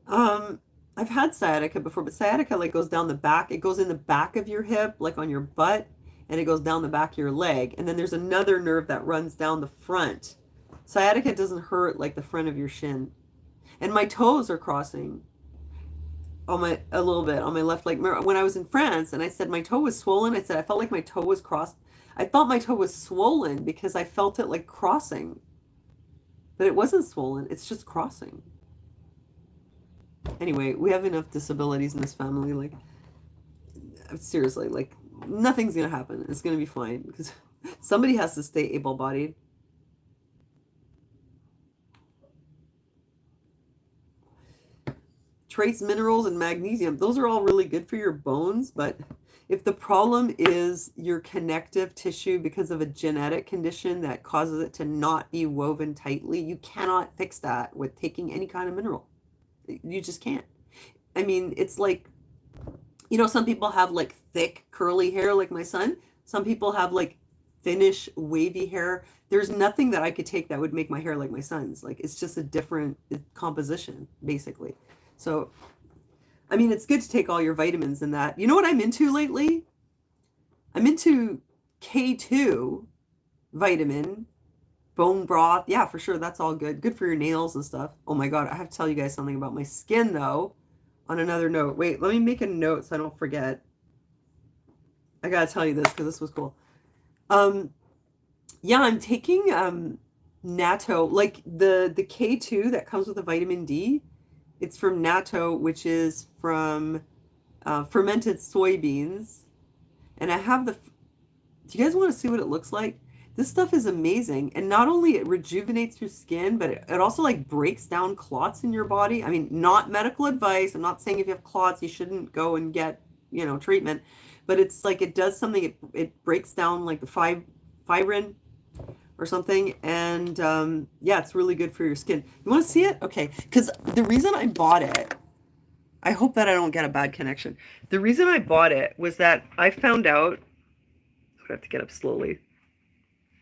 I've had sciatica before, but sciatica like goes down the back. It goes in the back of your hip, like on your butt, and it goes down the back of your leg. And then there's another nerve that runs down the front. Sciatica doesn't hurt like the front of your shin. And my toes are crossing on a little bit on my left leg. When I was in France and I said my toe was swollen, I said I felt like my toe was crossed. I thought my toe was swollen because I felt it like crossing. But it wasn't swollen, it's just crossing. Anyway, we have enough disabilities in this family. Like, seriously, like, nothing's gonna happen. It's gonna be fine because somebody has to stay able-bodied. Trace minerals and magnesium, those are all really good for your bones, but if the problem is your connective tissue because of a genetic condition that causes it to not be woven tightly, you cannot fix that with taking any kind of mineral. You just can't. I mean, it's like, you know, some people have like thick curly hair like my son. Some people have like thinnish wavy hair. There's nothing that I could take that would make my hair like my son's. Like, it's just a different composition, basically. So, I mean, it's good to take all your vitamins and that. You know what I'm into lately? I'm into K2 vitamin, bone broth. Yeah, for sure. That's all good. Good for your nails and stuff. Oh my God. I have to tell you guys something about my skin, though, on another note. Wait, let me make a note so I don't forget. I got to tell you this because this was cool. Yeah, I'm taking natto, like the K2 that comes with the vitamin D. It's from natto, which is from fermented soybeans. And I have do you guys want to see what it looks like? This stuff is amazing. And not only it rejuvenates your skin, but it also like breaks down clots in your body. I mean, not medical advice. I'm not saying if you have clots, you shouldn't go and get, you know, treatment. But it's like it does something. It breaks down like the fibrin or something, and yeah, it's really good for your skin. You want to see it? Okay, because the reason I bought it, I hope that I don't get a bad connection. The reason I bought it was that I found out, I have to get up slowly.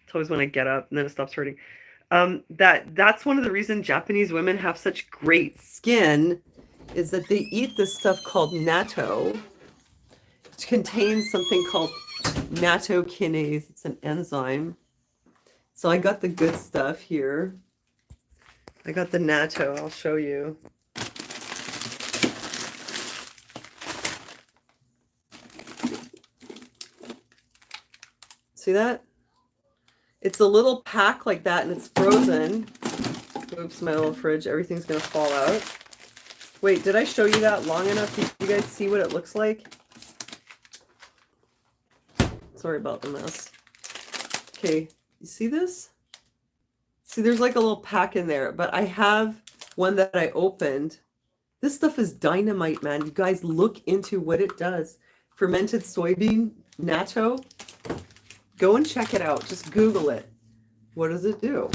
It's always when I get up and then it stops hurting. That's one of the reasons Japanese women have such great skin is that they eat this stuff called natto, which contains something called nattokinase. It's an enzyme. So I got the good stuff here. I got the natto. I'll show you. See that? It's a little pack like that and it's frozen. Oops, my little fridge. Everything's gonna fall out. Wait, did I show you that long enough? Did you guys see what it looks like? Sorry about the mess. Okay, you see this? See, there's like a little pack in there, but I have one that I opened. This stuff is dynamite, man. You guys look into what it does. Fermented soybean natto. Go and check it out. Just Google it. What does it do?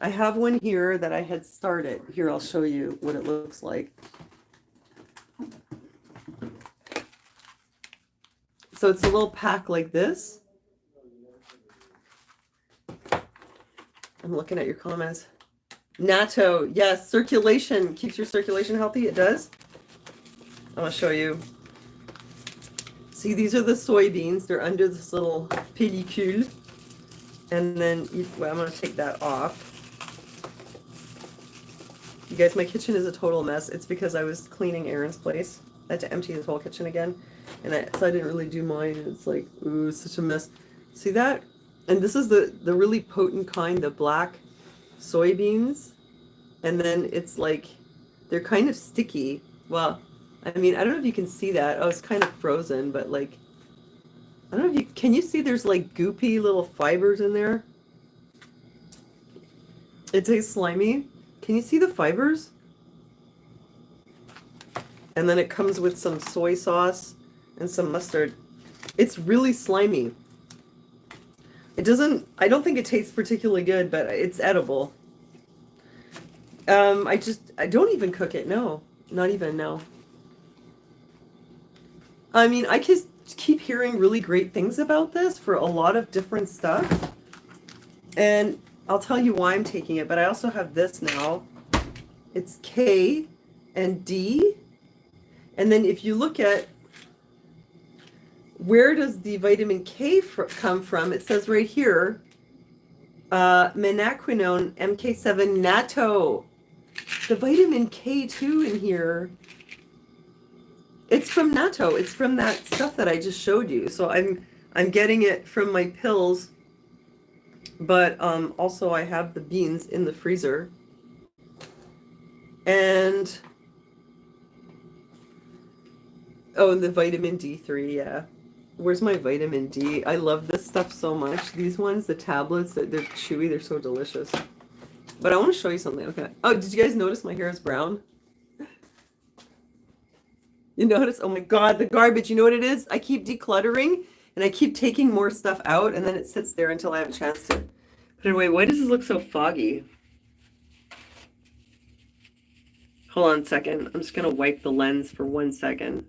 I have one here that I had started. Here, I'll show you what it looks like. So it's a little pack like this. I'm looking at your comments. Natto, yes, circulation, keeps your circulation healthy. It does. I'm gonna show you. See, these are the soybeans. They're under this little pellicule. And then, well, I'm gonna take that off. You guys, my kitchen is a total mess. It's because I was cleaning Aaron's place. I had to empty his whole kitchen again. And so I didn't really do mine. And it's like, ooh, such a mess. See that? And this is the really potent kind, the black soybeans. And then it's like, they're kind of sticky. Well, I mean, I don't know if you can see that. Oh, it's kind of frozen, but like, I don't know if you, can you see there's like goopy little fibers in there? It tastes slimy. Can you see the fibers? And then it comes with some soy sauce and some mustard. It's really slimy. It doesn't, I don't think it tastes particularly good, but it's edible. I don't even cook it. No, not even, no. I mean, I just keep hearing really great things about this for a lot of different stuff. And I'll tell you why I'm taking it, but I also have this now. It's K and D. And then if you look at where does the vitamin K come from, it says right here, menaquinone MK7 natto. The vitamin K2 in here, it's from natto. It's from that stuff that I just showed you. So I'm getting it from my pills, but also I have the beans in the freezer. And oh, and the vitamin D3, yeah. Where's my vitamin D? I love this stuff so much. These ones, the tablets, they're chewy, they're so delicious. But I want to show you something. Okay. Oh, did you guys notice my hair is brown? You notice? Oh my God, the garbage. You know what it is? I keep decluttering and I keep taking more stuff out and then it sits there until I have a chance to put it away. Why does this look so foggy? Hold on a second. I'm just going to wipe the lens for 1 second.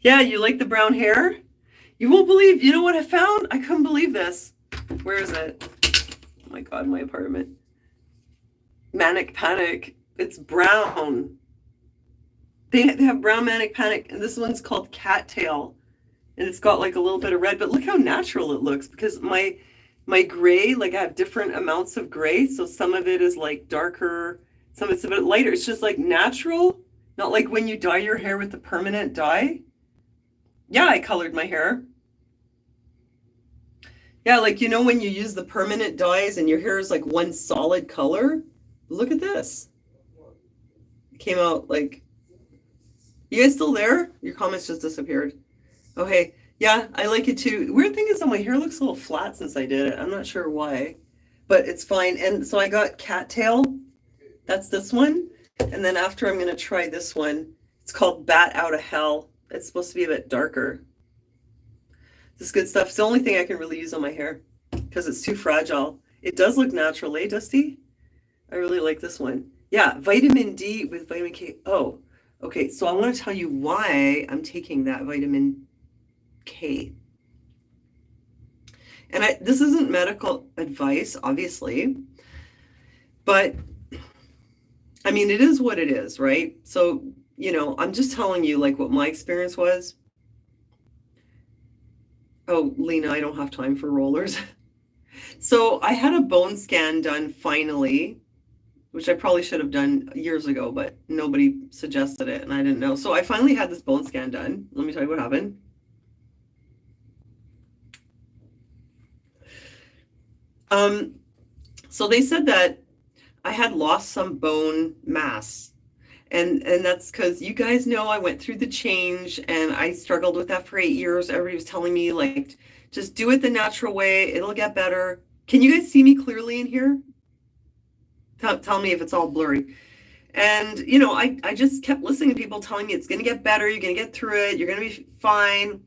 Yeah, you like the brown hair? You won't believe, you know what I found? I couldn't believe this. Where is it? Oh my God, my apartment. Manic Panic. It's brown. They have brown Manic Panic, and this one's called Cattail. And it's got like a little bit of red, but look how natural it looks because my gray, like I have different amounts of gray. So some of it is like darker, some of it's a bit lighter. It's just like natural, not like when you dye your hair with the permanent dye. Yeah, I colored my hair. Yeah, like, you know, when you use the permanent dyes and your hair is like one solid color. Look at this. It came out like, you guys still there? Your comments just disappeared. Okay, yeah, I like it too. Weird thing is that my hair looks a little flat since I did it. I'm not sure why, but it's fine. And so I got Cattail. That's this one. And then after I'm going to try this one. It's called Bat Out of Hell. It's supposed to be a bit darker. This is good stuff. It's the only thing I can really use on my hair because it's too fragile. It does look natural, eh, Dusty? I really like this one. Yeah, vitamin D with vitamin K. Oh, okay. So I want to tell you why I'm taking that vitamin K. And this isn't medical advice, obviously, but I mean, it is what it is, right? So, you know, I'm just telling you like what my experience was. Oh, Lena, I don't have time for rollers. So I had a bone scan done finally, which I probably should have done years ago, but nobody suggested it and I didn't know. So I finally had this bone scan done. Let me tell you what happened. Um, so they said that I had lost some bone mass. And that's because you guys know I went through the change and I struggled with that for 8 years. Everybody was telling me, like, just do it the natural way, it'll get better. Can you guys see me clearly in here? Tell me if it's all blurry. And, I just kept listening to people telling me it's going to get better, you're going to get through it, you're going to be fine.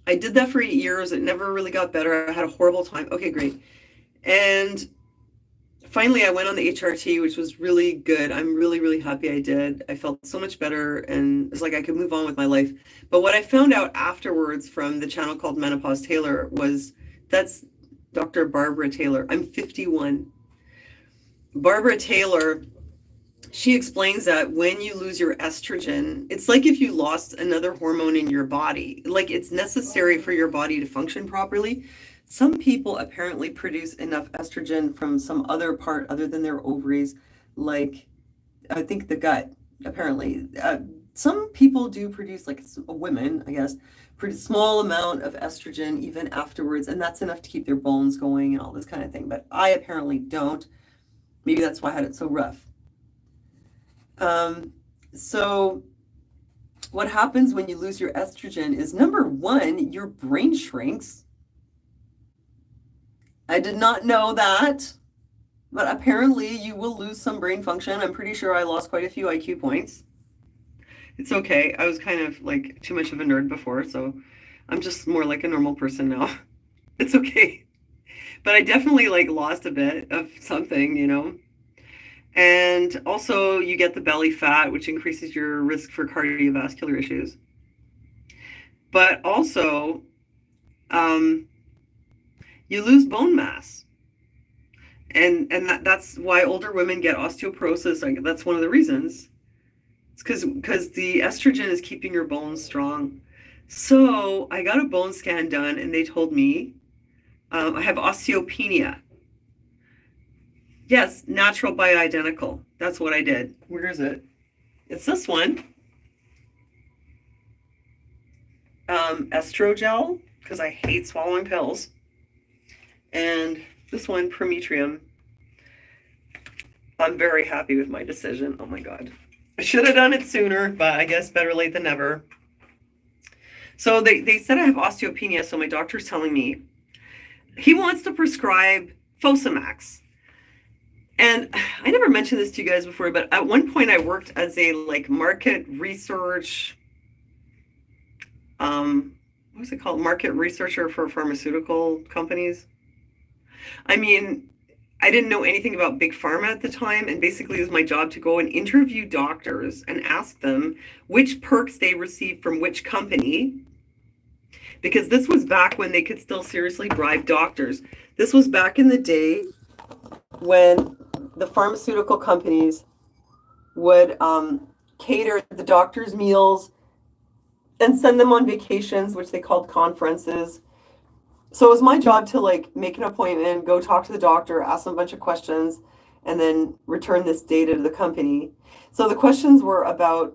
I did that for 8 years. It never really got better. I had a horrible time. Okay, great. And finally, I went on the HRT, which was really good. I'm really, really happy I did. I felt so much better and it's like I could move on with my life. But what I found out afterwards from the channel called Menopause Taylor was that's Dr. Barbara Taylor. I'm 51. Barbara Taylor, she explains that when you lose your estrogen, it's like if you lost another hormone in your body. Like it's necessary for your body to function properly. Some people apparently produce enough estrogen from some other part other than their ovaries, like I think the gut, apparently. Some people do produce, like women, I guess, pretty small amount of estrogen even afterwards, and that's enough to keep their bones going and all this kind of thing. But I apparently don't. Maybe that's why I had it so rough. So what happens when you lose your estrogen is, number one, your brain shrinks. I did not know that, but apparently you will lose some brain function. I'm pretty sure I lost quite a few IQ points. It's okay. I was kind of like too much of a nerd before, so I'm just more like a normal person now. It's okay. But I definitely like lost a bit of something. And also you get the belly fat, which increases your risk for cardiovascular issues. But also, you lose bone mass. And that's why older women get osteoporosis. Like, that's one of the reasons. It's because the estrogen is keeping your bones strong. So I got a bone scan done, and they told me I have osteopenia. Yes, natural bioidentical. That's what I did. Where is it? It's this one. Estrogel, because I hate swallowing pills. And this one, Prometrium. I'm very happy with my decision. Oh my God. I should have done it sooner, but I guess better late than never. So they said I have osteopenia, so my doctor's telling me he wants to prescribe Fosamax. And I never mentioned this to you guys before, but at one point I worked as a like market research, what's it called? Market researcher for pharmaceutical companies. I mean, I didn't know anything about big pharma at the time, and basically it was my job to go and interview doctors and ask them which perks they received from which company, because this was back when they could still seriously bribe doctors. This was back in the day when the pharmaceutical companies would cater the doctors' meals and send them on vacations, which they called conferences. So it was my job to like make an appointment, go talk to the doctor, ask them a bunch of questions, and then return this data to the company. So the questions were about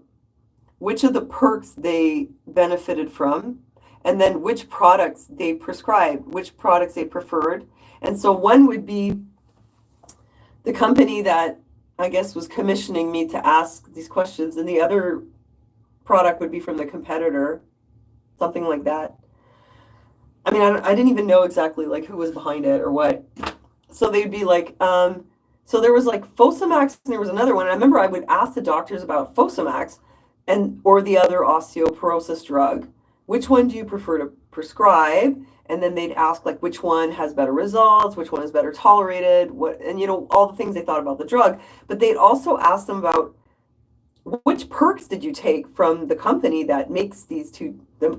which of the perks they benefited from, and then which products they prescribed, which products they preferred. And so one would be the company that I guess was commissioning me to ask these questions, and the other product would be from the competitor, something like that. I mean, I didn't even know exactly like who was behind it or what. So they'd be like, so there was like Fosamax, and there was another one. And I remember I would ask the doctors about Fosamax or the other osteoporosis drug. Which one do you prefer to prescribe? And then they'd ask like which one has better results, which one is better tolerated, and all the things they thought about the drug. But they'd also ask them about which perks did you take from the company that makes the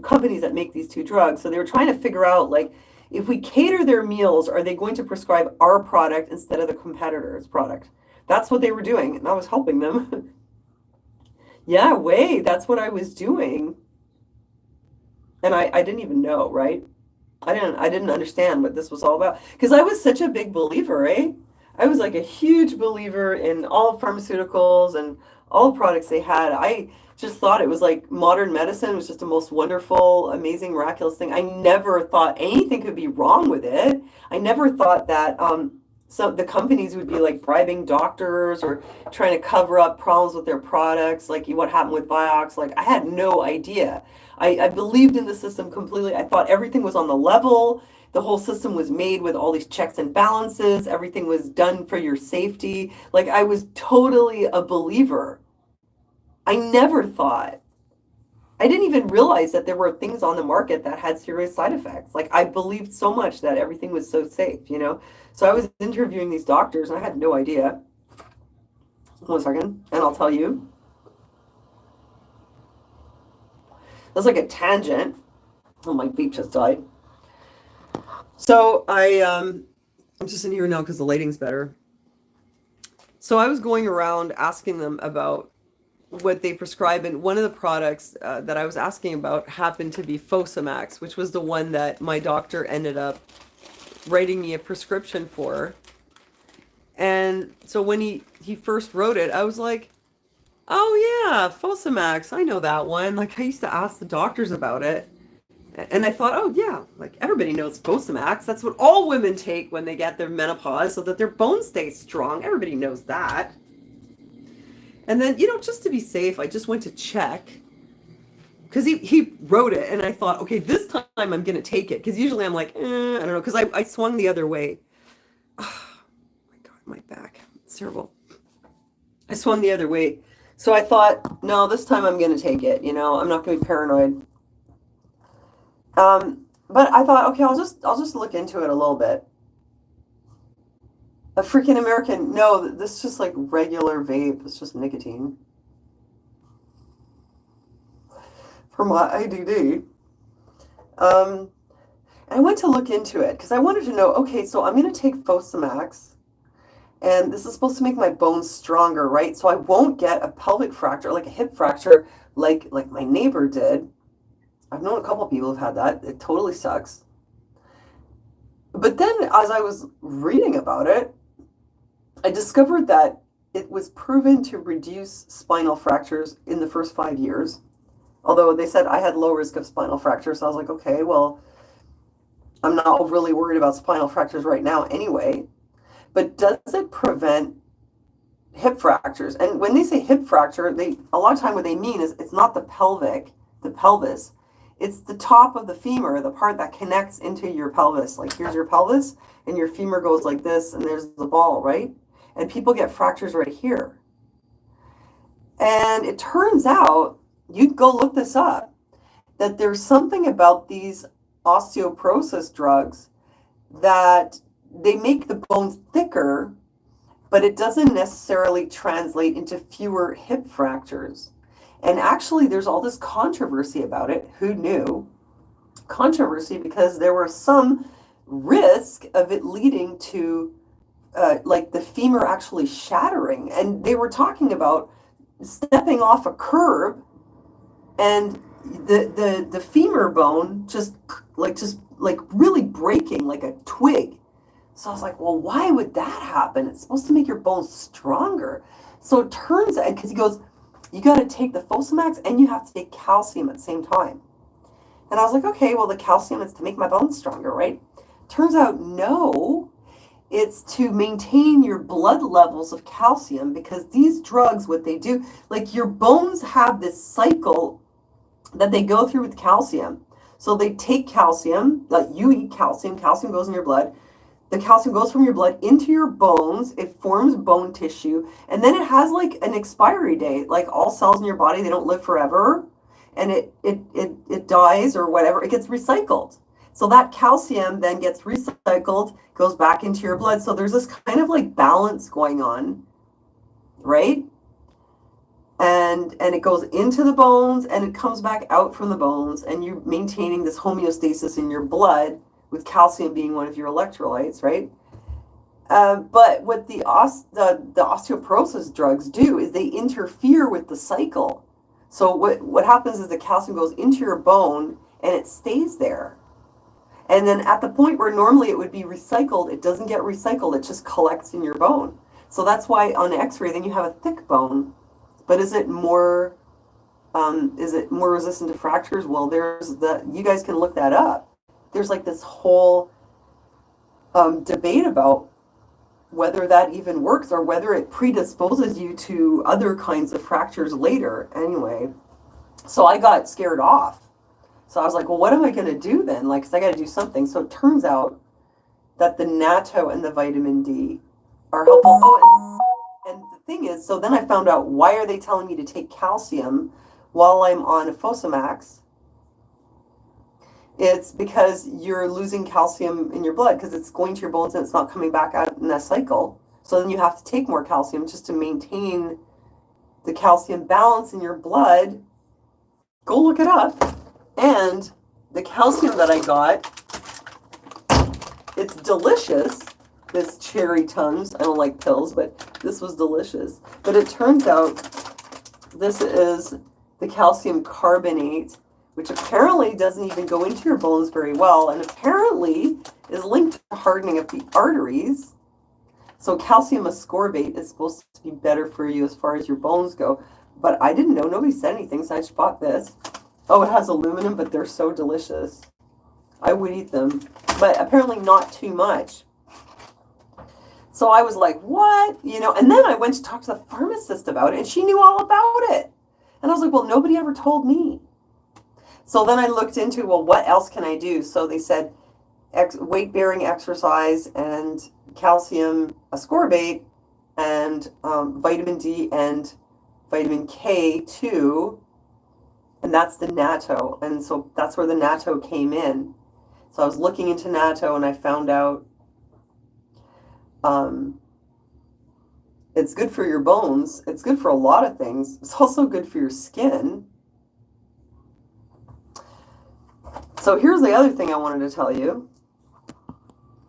companies that make these two drugs. So they were trying to figure out like, if we cater their meals, are they going to prescribe our product instead of the competitor's product? That's what they were doing, and I was helping them. Yeah, that's what I was doing. And I didn't even know, right? I didn't understand what this was all about, because I was such a big believer, eh? I was like a huge believer in all pharmaceuticals and all products they had. just thought it was like modern medicine was just the most wonderful, amazing, miraculous thing. I never thought anything could be wrong with it. I never thought that some the companies would be like bribing doctors or trying to cover up problems with their products, like what happened with Vioxx. Like I had no idea. I believed in the system completely. I thought everything was on the level. The whole system was made with all these checks and balances. Everything was done for your safety. Like I was totally a believer. I never thought, I didn't even realize that there were things on the market that had serious side effects. Like I believed so much that everything was so safe, you know? So I was interviewing these doctors and I had no idea. 1 second, and I'll tell you. That's like a tangent. Oh, my vape just died. So I'm just in here now because the lighting's better. So I was going around asking them about what they prescribe, and one of the products that I was asking about happened to be Fosamax, which was the one that my doctor ended up writing me a prescription for. And so when he first wrote it, I was like, oh yeah, Fosamax, I know that one. Like I used to ask the doctors about it. And I thought, oh yeah, like everybody knows Fosamax. That's what all women take when they get their menopause so that their bones stay strong. Everybody knows that. And then, just to be safe, I just went to check. Because he wrote it, and I thought, okay, this time I'm going to take it. Because usually I'm like, I don't know, because I swung the other way. Oh, my God, my back. It's terrible. I swung the other way. So I thought, no, this time I'm going to take it. I'm not going to be paranoid. But I thought, okay, I'll just look into it a little bit. A freaking American, no, this is just like regular vape. It's just nicotine. For my ADD. I went to look into it because I wanted to know, okay, so I'm going to take Fosamax, and this is supposed to make my bones stronger, right? So I won't get a pelvic fracture, like a hip fracture, like my neighbor did. I've known a couple of people who've had that. It totally sucks. But then as I was reading about it, I discovered that it was proven to reduce spinal fractures in the first 5 years. Although they said I had low risk of spinal fractures, so I was like, okay, well, I'm not really worried about spinal fractures right now anyway. But does it prevent hip fractures? And when they say hip fracture, a lot of time what they mean is it's not the pelvis. It's the top of the femur, the part that connects into your pelvis. Like here's your pelvis, and your femur goes like this, and there's the ball, right? And people get fractures right here. And it turns out, you go look this up, that there's something about these osteoporosis drugs that they make the bones thicker, but it doesn't necessarily translate into fewer hip fractures. And actually, there's all this controversy about it. Who knew? Controversy because there was some risk of it leading to like the femur actually shattering. And they were talking about stepping off a curb and the femur bone just really breaking like a twig. So I was like, well, why would that happen? It's supposed to make your bones stronger. So it turns out, because he goes, you got to take the Fosamax and you have to take calcium at the same time. And I was like, okay, well, the calcium is to make my bones stronger, right? Turns out, no, it's to maintain your blood levels of calcium, because these drugs, what they do, like your bones have this cycle that they go through with calcium. So they take calcium, like you eat calcium, calcium goes in your blood. The calcium goes from your blood into your bones, it forms bone tissue, and then it has like an expiry date. Like all cells in your body, they don't live forever, and it dies or whatever, it gets recycled. So that calcium then gets recycled, goes back into your blood. So there's this kind of like balance going on, right? And it goes into the bones and it comes back out from the bones, and you're maintaining this homeostasis in your blood, with calcium being one of your electrolytes, right? But what the osteoporosis drugs do is they interfere with the cycle. So what happens is the calcium goes into your bone and it stays there. And then at the point where normally it would be recycled, it doesn't get recycled, it just collects in your bone. So that's why on x-ray then you have a thick bone. But is it more Is it more resistant to fractures? Well, you guys can look that up. There's like this whole debate about whether that even works or whether it predisposes you to other kinds of fractures later. Anyway, so I got scared off. So I was like, well, what am I going to do then? Like, 'cause I got to do something. So it turns out that the natto and the vitamin D are helpful. Oh, and the thing is, so then I found out, why are they telling me to take calcium while I'm on Fosamax? It's because you're losing calcium in your blood because it's going to your bones and it's not coming back out in that cycle. So then you have to take more calcium just to maintain the calcium balance in your blood. Go look it up. And the calcium that I got, it's delicious. This cherry Tums. I don't like pills, but this was delicious. But it turns out this is the calcium carbonate, which apparently doesn't even go into your bones very well, and apparently is linked to hardening of the arteries. So calcium ascorbate is supposed to be better for you as far as your bones go. But I didn't know. Nobody said anything, so I just bought this. Oh, it has aluminum, but they're so delicious. I would eat them, but apparently not too much. So I was like, what? You know, and then I went to talk to the pharmacist about it, and she knew all about it. And I was like, well, nobody ever told me. So then I looked into, well, what else can I do? So they said weight-bearing exercise and calcium ascorbate and vitamin D and vitamin K2, and that's the natto. And so that's where the natto came in. So I was looking into natto and I found out it's good for your bones. It's good for a lot of things. It's also good for your skin. So here's the other thing I wanted to tell you.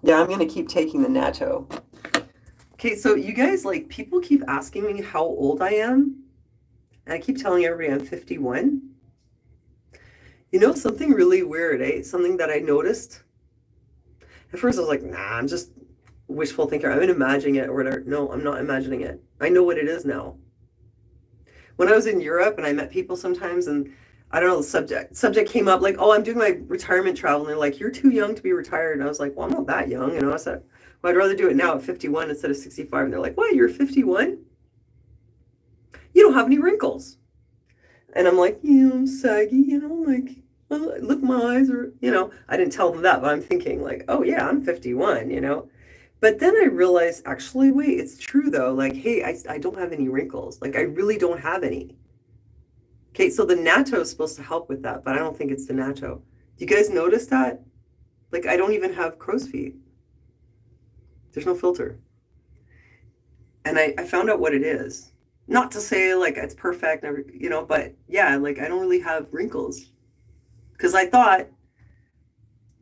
Yeah, I'm going to keep taking the natto. Okay, so you guys, like, people keep asking me how old I am. And I keep telling everybody I'm 51. You know, something really weird, eh? Something that I noticed. At first I was like, nah, I'm just wishful thinker. I'm imagining it or whatever. No, I'm not imagining it. I know what it is now. When I was in Europe and I met people sometimes and I don't know, the subject came up like, oh, I'm doing my retirement travel. And they're like, you're too young to be retired. And I was like, well, I'm not that young. You know, I said, well, I'd rather do it now at 51 instead of 65. And they're like, what, you're 51? You don't have any wrinkles. And I'm like, I'm saggy, like, look, my eyes are, I didn't tell them that, but I'm thinking like, oh yeah, I'm 51. But then I realized, actually, wait, it's true though. Like, hey, I don't have any wrinkles. Like, I really don't have any. Okay, so the natto is supposed to help with that, but I don't think it's the natto. Do you guys notice that? Like, I don't even have crow's feet. There's no filter. And I found out what it is. Not to say, like, it's perfect, but yeah, like, I don't really have wrinkles. Because I thought,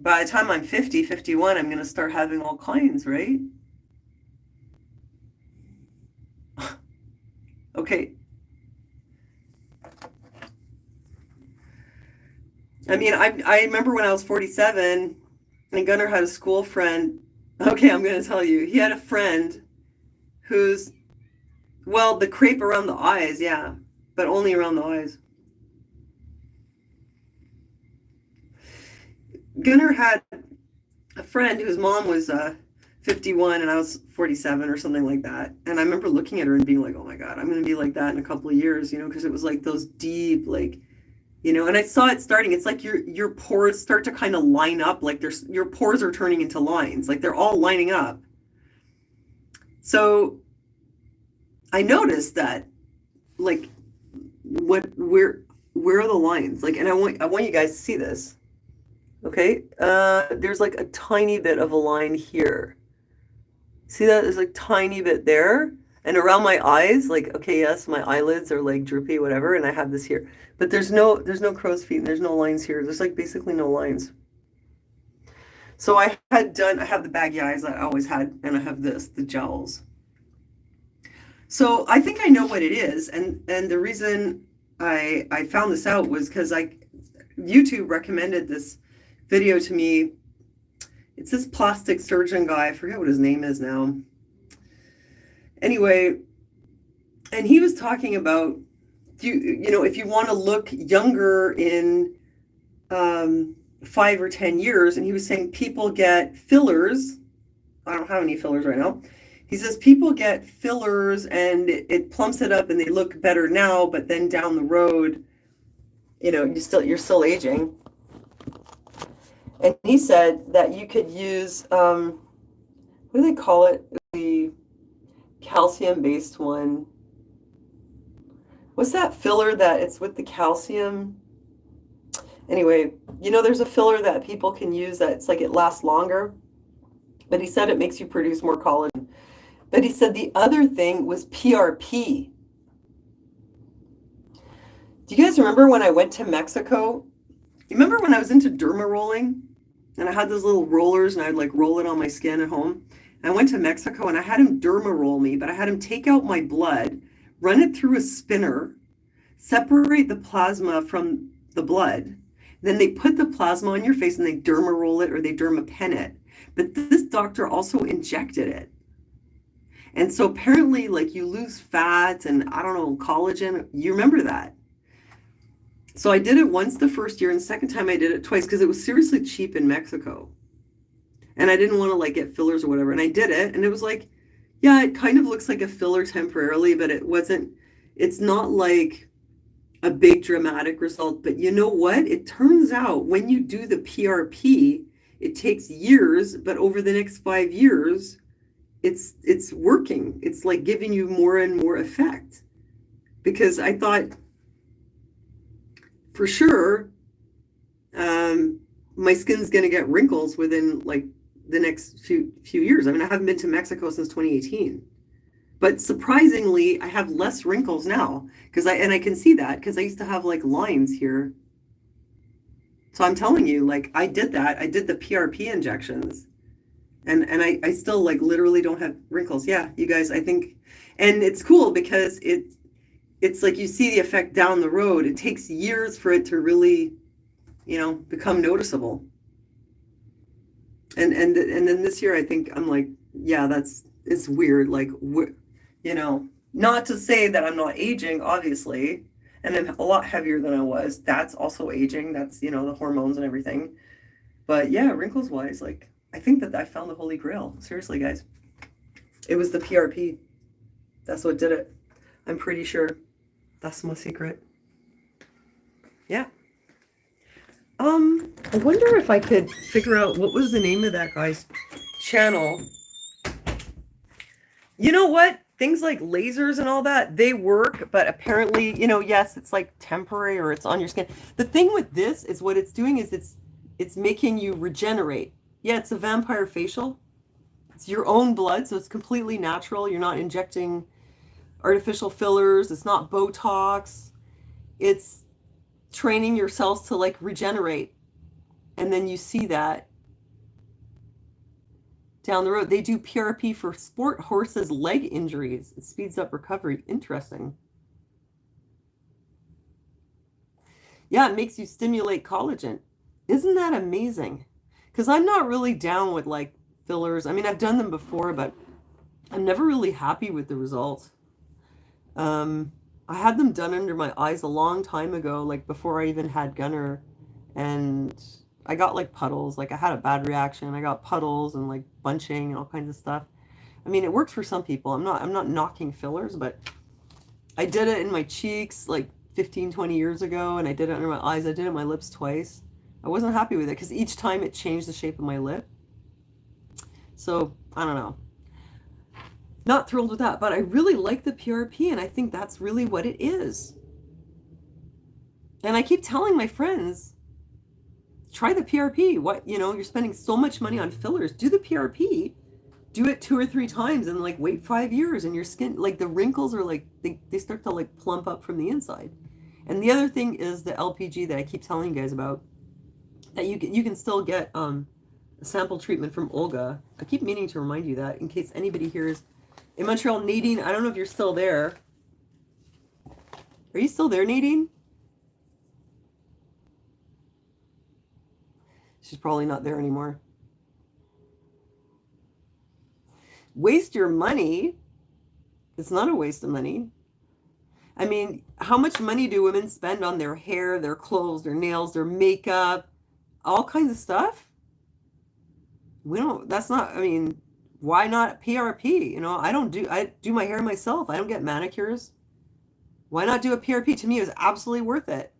by the time I'm 50, 51, I'm going to start having all kinds, right? Okay. I mean, I remember when I was 47, and Gunnar had a school friend. Okay, I'm going to tell you. He had a friend who's, well, the crepe around the eyes, yeah, but only around the eyes. Gunnar had a friend whose mom was 51 and I was 47 or something like that. And I remember looking at her and being like, oh my God, I'm going to be like that in a couple of years, because it was like those deep, like, and I saw it starting. It's like your pores start to kind of line up, like your pores are turning into lines, like they're all lining up. So I noticed that, like, where are the lines? Like, and I want you guys to see this. Okay, there's like a tiny bit of a line here. See that? There's like tiny bit there. And around my eyes, like, okay, yes, my eyelids are like droopy, whatever, and I have this here. But there's no crow's feet and there's no lines here. There's like basically no lines. So I have the baggy eyes that I always had, and I have the jowls. So I think I know what it is, and the reason I found this out was because YouTube recommended this video to me. It's this plastic surgeon guy. I forget what his name is now. Anyway, and he was talking about if you want to look younger in 5 or 10 years, and he was saying people get fillers. I don't have any fillers right now. He says people get fillers and it plumps it up and they look better now, but then down the road, you're still aging. And he said that you could use what do they call it? The calcium-based one. What's that filler that it's with the calcium? Anyway, there's a filler that people can use that it's like it lasts longer. But he said it makes you produce more collagen. But he said the other thing was PRP. Do you guys remember when I went to Mexico? You remember when I was into derma rolling? And I had those little rollers and I'd like roll it on my skin at home. I went to Mexico and I had him derma roll me, but I had him take out my blood, run it through a spinner, separate the plasma from the blood. Then they put the plasma on your face and they derma roll it or they derma pen it. But this doctor also injected it. And so apparently, like, you lose fat and, I don't know, collagen. You remember that. So I did it once the first year, and the second time I did it twice because it was seriously cheap in Mexico. And I didn't want to, like, get fillers or whatever. And I did it, and it was like, yeah, it kind of looks like a filler temporarily, but it's not like a big dramatic result. But you know what? It turns out when you do the PRP, it takes years, but over the next 5 years, it's working. It's like giving you more and more effect. Because I thought, for sure, my skin's going to get wrinkles within like the next few years. I mean, I haven't been to Mexico since 2018. But surprisingly, I have less wrinkles now and I can see that because I used to have like lines here. So I'm telling you, like, I did that. I did the PRP injections. And I still like literally don't have wrinkles. Yeah, you guys, I think, and it's cool because it's like you see the effect down the road. It takes years for it to really, become noticeable. And then this year I think I'm like, yeah, it's weird. Like, not to say that I'm not aging, obviously, and I'm a lot heavier than I was. That's also aging. That's, the hormones and everything. But yeah, wrinkles wise, like, I think that I found the Holy Grail. Seriously, guys. It was the PRP. That's what did it. I'm pretty sure. That's my secret. Yeah. I wonder if I could figure out what was the name of that guy's channel. You know what? Things like lasers and all that, they work, but apparently, yes, it's like temporary or it's on your skin. The thing with this is what it's doing is it's making you regenerate. Yeah, it's a vampire facial. It's your own blood, so it's completely natural. You're not injecting artificial fillers. It's not Botox. It's training your cells to like regenerate. And then you see that down the road. They do PRP for sport horses' leg injuries. It speeds up recovery. Interesting. Yeah, it makes you stimulate collagen. Isn't that amazing? Because I'm not really down with like fillers. I mean, I've done them before, but I'm never really happy with the results. I had them done under my eyes a long time ago, like before I even had Gunner, and I got like puddles. Like I had a bad reaction. I got puddles and like bunching and all kinds of stuff. I mean, it works for some people. I'm not knocking fillers, but I did it in my cheeks like 15, 20 years ago, and I did it under my eyes. I did it on my lips twice. I wasn't happy with it because each time it changed the shape of my lip. So, I don't know. Not thrilled with that, but I really like the PRP, and I think that's really what it is. And I keep telling my friends, try the PRP. You're spending so much money on fillers. Do the PRP. Do it 2 or 3 times and like wait 5 years, and your skin, like the wrinkles are like, they start to like plump up from the inside. And the other thing is the LPG that I keep telling you guys about, that you can still get a sample treatment from Olga. I keep meaning to remind you that in case anybody hears. In Montreal, Nadine, I don't know if you're still there. Are you still there, Nadine? She's probably not there anymore. Waste your money. It's not a waste of money. I mean, how much money do women spend on their hair, their clothes, their nails, their makeup, all kinds of stuff? We don't, that's not, I mean, why not PRP? You know, I do my hair myself. I don't get manicures. Why not do a PRP? To me, it was absolutely worth it.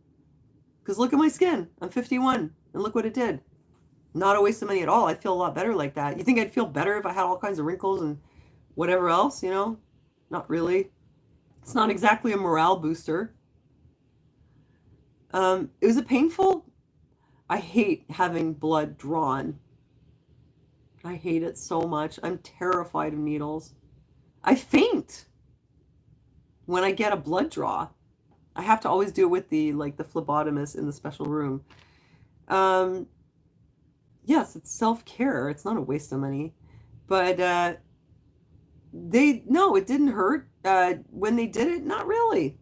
Because look at my skin. I'm 51, and look what it did. Not a waste of money at all. I feel a lot better like that. You think I'd feel better if I had all kinds of wrinkles and whatever else, you know? Not really. It's not exactly a morale booster. Was it painful? I hate having blood drawn. I hate it so much. I'm terrified of needles. I faint when I get a blood draw. I have to always do it with the phlebotomist in the special room. Yes, it's self-care. It's not a waste of money. But no, it didn't hurt. When they did it, not really.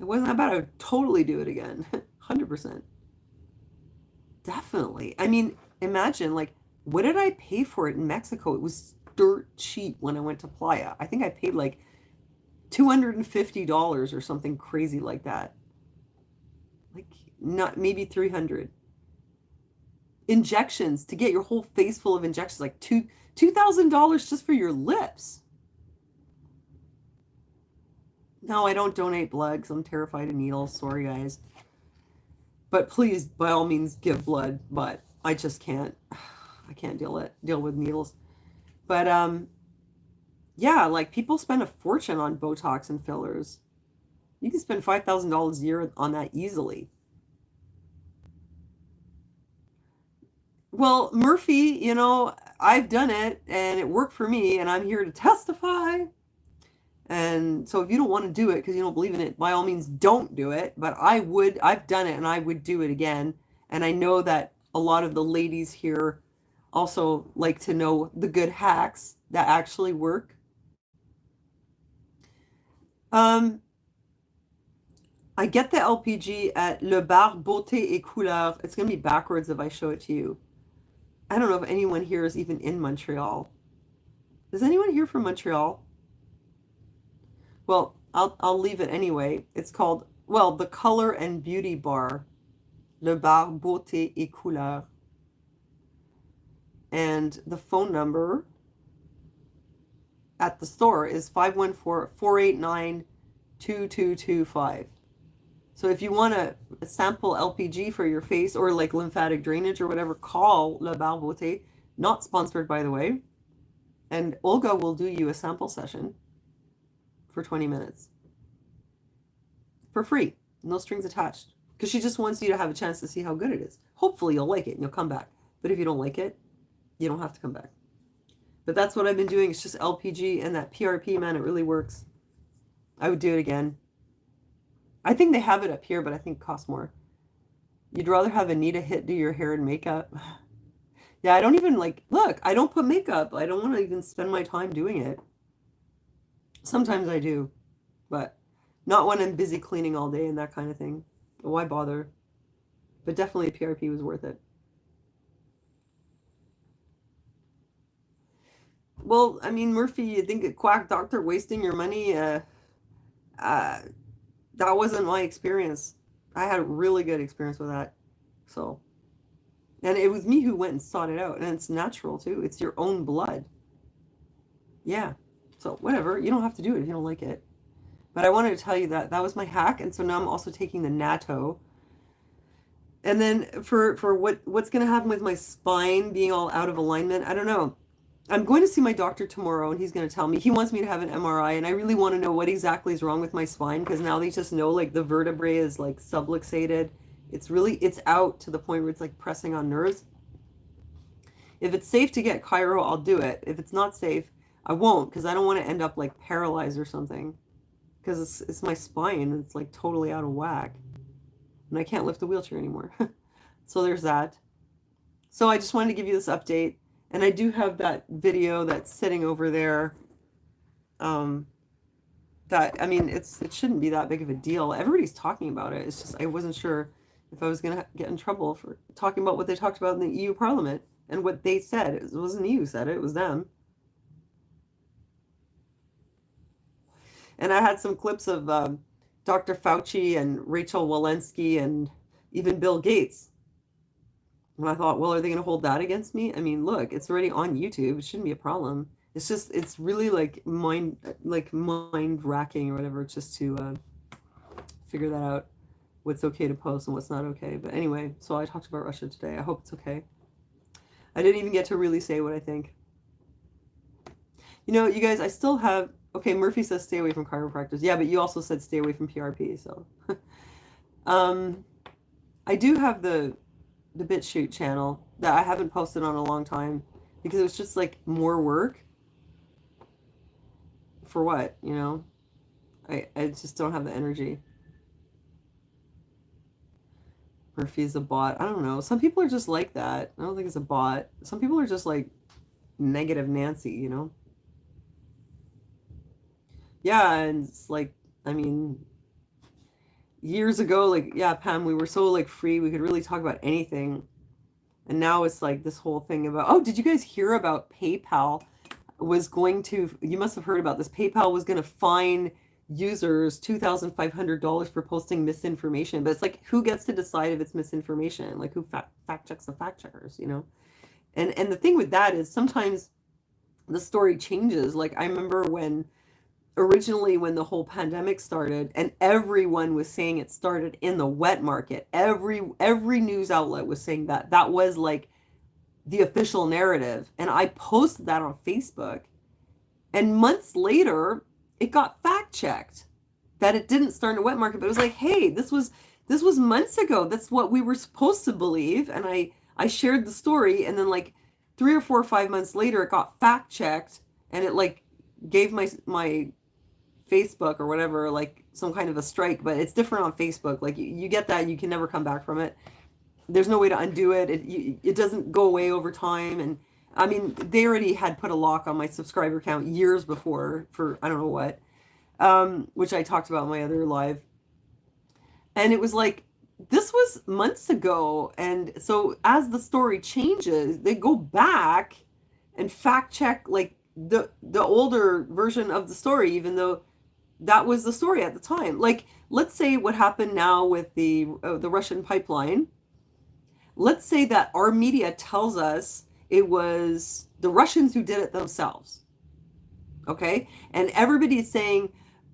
It wasn't about I would totally do it again. 100%. Definitely. I mean, imagine, like, what did I pay for it in Mexico? It was dirt cheap when I went to Playa. I think I paid like $250 or something crazy like that. Like, not maybe 300. Injections to get your whole face full of injections, like $2,000 just for your lips. No, I don't donate blood because I'm terrified of needles. Sorry, guys. But please, by all means, give blood. But I just can't. I can't deal with needles. But yeah, like people spend a fortune on Botox and fillers. You can spend $5,000 a year on that easily. Well, Murphy, you know, I've done it and it worked for me, and I'm here to testify. And so if you don't want to do it because you don't believe in it, by all means, don't do it. But I've done it and I would do it again. And I know that a lot of the ladies here also like to know the good hacks that actually work. Um, I get the LPG at Le Bar Beauté et Couleur. It's going to be backwards if I show it to you. I don't know if anyone here is even in Montreal. Is anyone here from Montreal? Well, I'll leave it anyway. It's called, well, the Color and Beauty Bar, Le Bar Beauté et Couleur. And the phone number at the store is 514-489-2225. So if you want a sample LPG for your face or like lymphatic drainage or whatever, call Le Bar Beauté. Not sponsored, by the way. And Olga will do you a sample session for 20 minutes for free, no strings attached, because she just wants you to have a chance to see how good it is. Hopefully you'll like it and you'll come back, but if you don't like it, you don't have to come back. But that's what I've been doing. It's just LPG and that PRP, man. It really works. I would do it again. I think they have it up here, but I think it costs more. You'd rather have Anita Hit do your hair and makeup. Yeah, I don't even look, I don't put makeup. I don't want to even spend my time doing it. Sometimes I do, but not when I'm busy cleaning all day and that kind of thing. Why bother? But definitely PRP was worth it. Well, I mean, Murphy, you think a quack doctor wasting your money? That wasn't my experience. I had a really good experience with that. So, and it was me who went and sought it out, and it's natural too. It's your own blood. Yeah. So whatever, you don't have to do it if you don't like it. But I wanted to tell you that was my hack, and so now I'm also taking the natto. And then for what's going to happen with my spine being all out of alignment, I don't know. I'm going to see my doctor tomorrow, and he's going to tell me. He wants me to have an MRI, and I really want to know what exactly is wrong with my spine, because now they just know like the vertebrae is like subluxated. It's out to the point where it's like pressing on nerves. If it's safe to get chiro, I'll do it. If it's not safe, I won't, because I don't want to end up like paralyzed or something, because it's my spine. It's like totally out of whack, and I can't lift a wheelchair anymore. So there's that. So I just wanted to give you this update, and I do have that video that's sitting over there. That, I mean, it shouldn't be that big of a deal. Everybody's talking about it. It's just I wasn't sure if I was going to get in trouble for talking about what they talked about in the EU Parliament and what they said. It wasn't me who said it. It was them. And I had some clips of Dr. Fauci and Rachel Walensky and even Bill Gates. And I thought, well, are they going to hold that against me? I mean, look, it's already on YouTube. It shouldn't be a problem. It's just, it's really like mind racking or whatever, just to figure that out, what's okay to post and what's not okay. But anyway, so I talked about Russia today. I hope it's okay. I didn't even get to really say what I think. You know, you guys, I still have, okay, Murphy says stay away from chiropractors. Yeah, but you also said stay away from PRP, so. I do have the BitChute channel that I haven't posted on a long time because it was just like more work. For what, you know? I just don't have the energy. Murphy's a bot. I don't know. Some people are just like that. I don't think it's a bot. Some people are just like negative Nancy, you know? Yeah, and it's like, I mean, years ago, like, yeah, Pam, we were so like free. We could really talk about anything. And now it's like this whole thing about, oh, did you guys hear about PayPal was going to, you must have heard about this. PayPal was going to fine users $2,500 for posting misinformation. But it's like, who gets to decide if it's misinformation? Like, who fact checks the fact checkers, you know? And the thing with that is sometimes the story changes. Like, I remember when originally when the whole pandemic started and everyone was saying it started in the wet market, every news outlet was saying that that was like the official narrative, and I posted that on Facebook, and months later it got fact checked that it didn't start in the wet market, but it was like, hey, this was months ago, that's what we were supposed to believe. And I shared the story, and then like 3 or 4 or 5 months later it got fact checked, and it like gave my Facebook or whatever like some kind of a strike. But it's different on Facebook. Like you get that, you can never come back from it. There's no way to undo it. It doesn't go away over time. And I mean, they already had put a lock on my subscriber count years before for I don't know what, which I talked about in my other live. And it was like, this was months ago. And so as the story changes, they go back and fact check like the older version of the story, even though that was the story at the time. Like, let's say what happened now with the Russian pipeline. Let's say that our media tells us it was the Russians who did it themselves. Okay? And everybody's saying,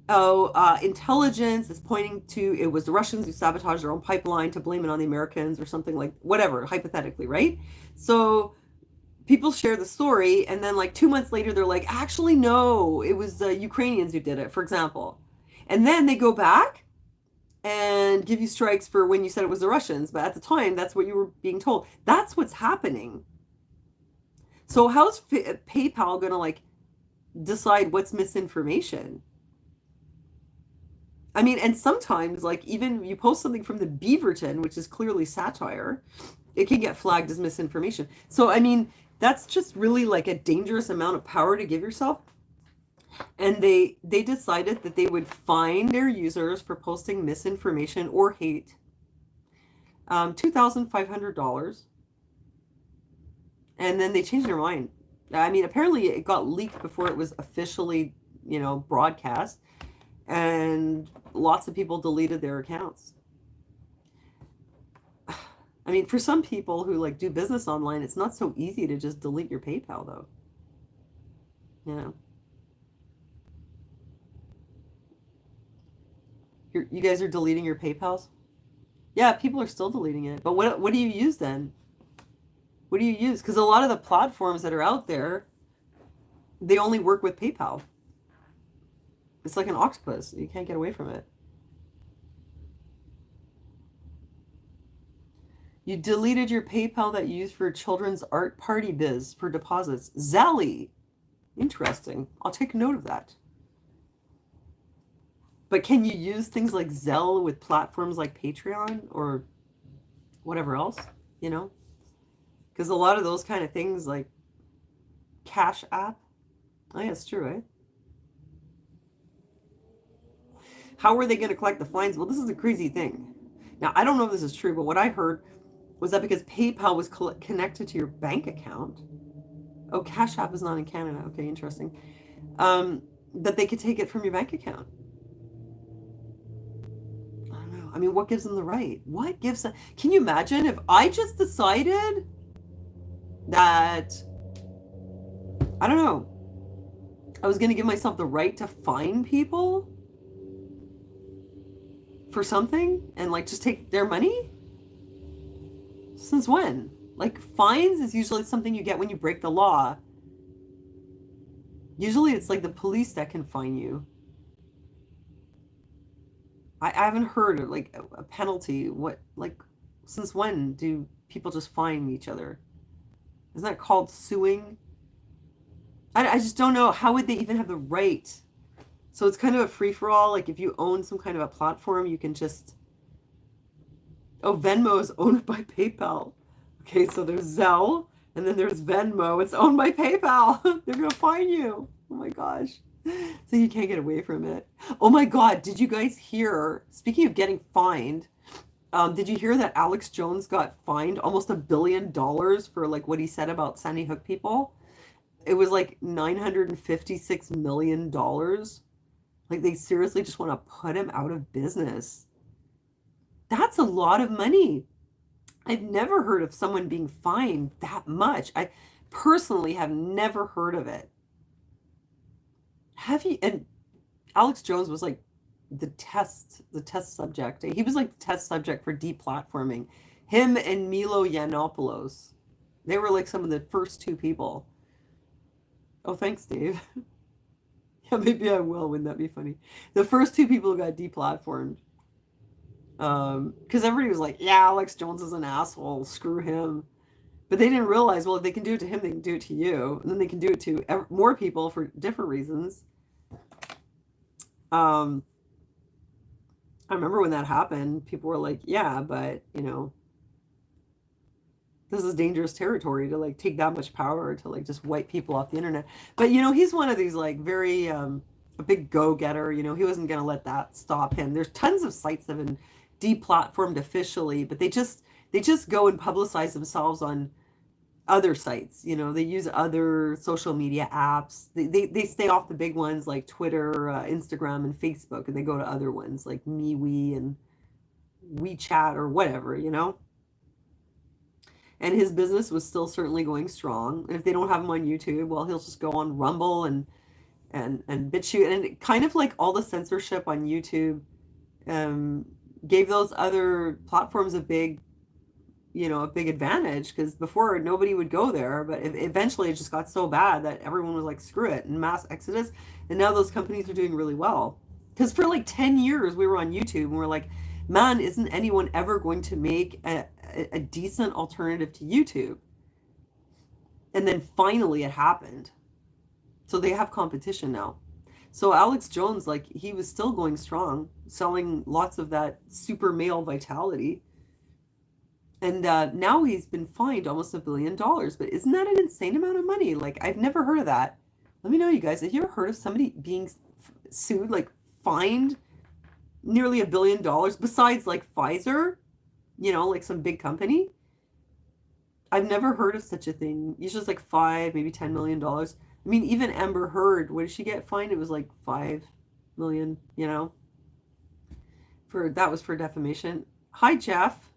oh, intelligence is pointing to it was the Russians who sabotaged their own pipeline to blame it on the Americans or something like whatever, hypothetically, right? So people share the story, and then like 2 months later they're like, actually no, it was the Ukrainians who did it, for example. And then they go back and give you strikes for when you said it was the Russians, but at the time that's what you were being told. That's what's happening. So how's PayPal gonna like decide what's misinformation? I mean, and sometimes like even you post something from the Beaverton, which is clearly satire, it can get flagged as misinformation. So I mean, that's just really like a dangerous amount of power to give yourself. And they decided that they would fine their users for posting misinformation or hate, $2,500. And then they changed their mind. I mean, apparently it got leaked before it was officially, broadcast, and lots of people deleted their accounts. I mean, for some people who like do business online, it's not so easy to just delete your PayPal, though. You guys are deleting your PayPals? Yeah, people are still deleting it. But what do you use then? What do you use? Because a lot of the platforms that are out there, they only work with PayPal. It's like an octopus. You can't get away from it. You deleted your PayPal that you used for children's art party biz for deposits. Zally. Interesting. I'll take note of that. But can you use things like Zelle with platforms like Patreon or whatever else, Because a lot of those kind of things like Cash App. Oh, yeah, it's true, eh? How were they going to collect the fines? Well, this is a crazy thing. Now, I don't know if this is true, but what I heard was that because PayPal was connected to your bank account. Oh, Cash App is not in Canada. Okay, interesting. that they could take it from your bank account. I don't know. I mean, what gives them the right? What gives them? Can you imagine if I just decided that, I don't know, I was going to give myself the right to fine people for something and like just take their money? Since when? Like, fines is usually something you get when you break the law. Usually it's like the police that can fine you. I haven't heard of like a penalty. What, like, since when do people just fine each other? Isn't that called suing? I just don't know. How would they even have the right? So it's kind of a free for all. Like, if you own some kind of a platform, you can just. Oh, Venmo is owned by PayPal. Okay, so there's Zelle, and then there's Venmo. It's owned by PayPal. They're going to fine you. Oh my gosh. So you can't get away from it. Oh my God, did you guys hear, speaking of getting fined, did you hear that Alex Jones got fined almost $1 billion for like what he said about Sandy Hook people? It was like $956 million. Like, they seriously just want to put him out of business. That's a lot of money. I've never heard of someone being fined that much. I personally have never heard of it. Have you? And Alex Jones was like the test subject. He was like the test subject for deplatforming. Him and Milo Yiannopoulos. They were like some of the first two people. Oh, thanks, Dave. Yeah, maybe I will. Wouldn't that be funny? The first two people who got deplatformed. Because everybody was like, yeah, Alex Jones is an asshole. Screw him. But they didn't realize, well, if they can do it to him, they can do it to you. And then they can do it to more people for different reasons. I remember when that happened, people were like, yeah, but, you know, this is dangerous territory to like take that much power to like just wipe people off the internet. But, you know, he's one of these like very, a big go-getter. You know, he wasn't going to let that stop him. There's tons of sites that have been deplatformed officially, but they just go and publicize themselves on other sites. You know, they use other social media apps. They stay off the big ones like Twitter, Instagram, and Facebook, and they go to other ones like MeWe and WeChat or whatever, you know. And his business was still certainly going strong. And if they don't have him on YouTube, well, he'll just go on Rumble and BitChute, and kind of like all the censorship on YouTube gave those other platforms a big advantage, because before nobody would go there, but eventually it just got so bad that everyone was like, screw it, and mass exodus. And now those companies are doing really well, because for like 10 years we were on YouTube and we're like, man, isn't anyone ever going to make a decent alternative to YouTube? And then finally it happened. So they have competition now. So Alex Jones, like, he was still going strong, selling lots of that super male vitality. And now he's been fined almost $1 billion. But isn't that an insane amount of money? Like, I've never heard of that. Let me know, you guys. Have you ever heard of somebody being sued, like fined nearly $1 billion besides like Pfizer? You know, like some big company? I've never heard of such a thing. Usually it's like $5, maybe $10 million. I mean, even Amber Heard, what did she get fined? It was like 5 million, you know, that was for defamation. Hi, Jeff.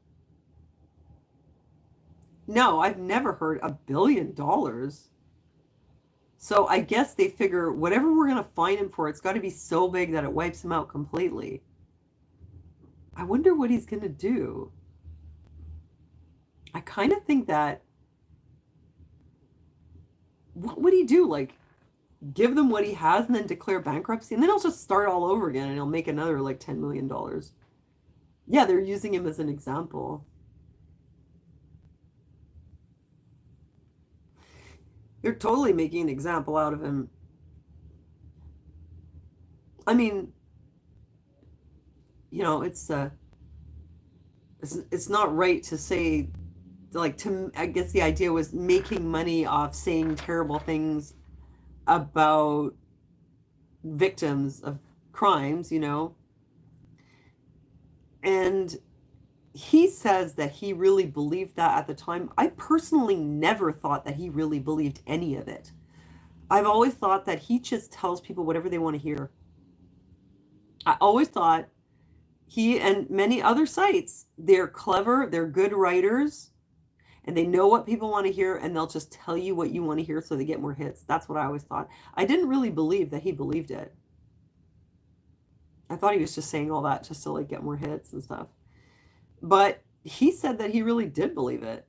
No, I've never heard $1 billion. So I guess they figure whatever we're going to fine him for, it's got to be so big that it wipes him out completely. I wonder what he's going to do. I kind of think that, what would he do? Like, give them what he has and then declare bankruptcy? And then he'll just start all over again and he'll make another like $10 million. Yeah, they're using him as an example. They're totally making an example out of him. I mean, you know, it's not right to say, like, I guess the idea was making money off saying terrible things about victims of crimes, you know. And he says that he really believed that at the time. I personally never thought that he really believed any of it. I've always thought that he just tells people whatever they want to hear. I always thought he and many other sites, they're clever, they're good writers, and they know what people want to hear, and they'll just tell you what you want to hear so they get more hits. That's what I always thought. I didn't really believe that he believed it. I thought he was just saying all that just to like get more hits and stuff. But he said that he really did believe it.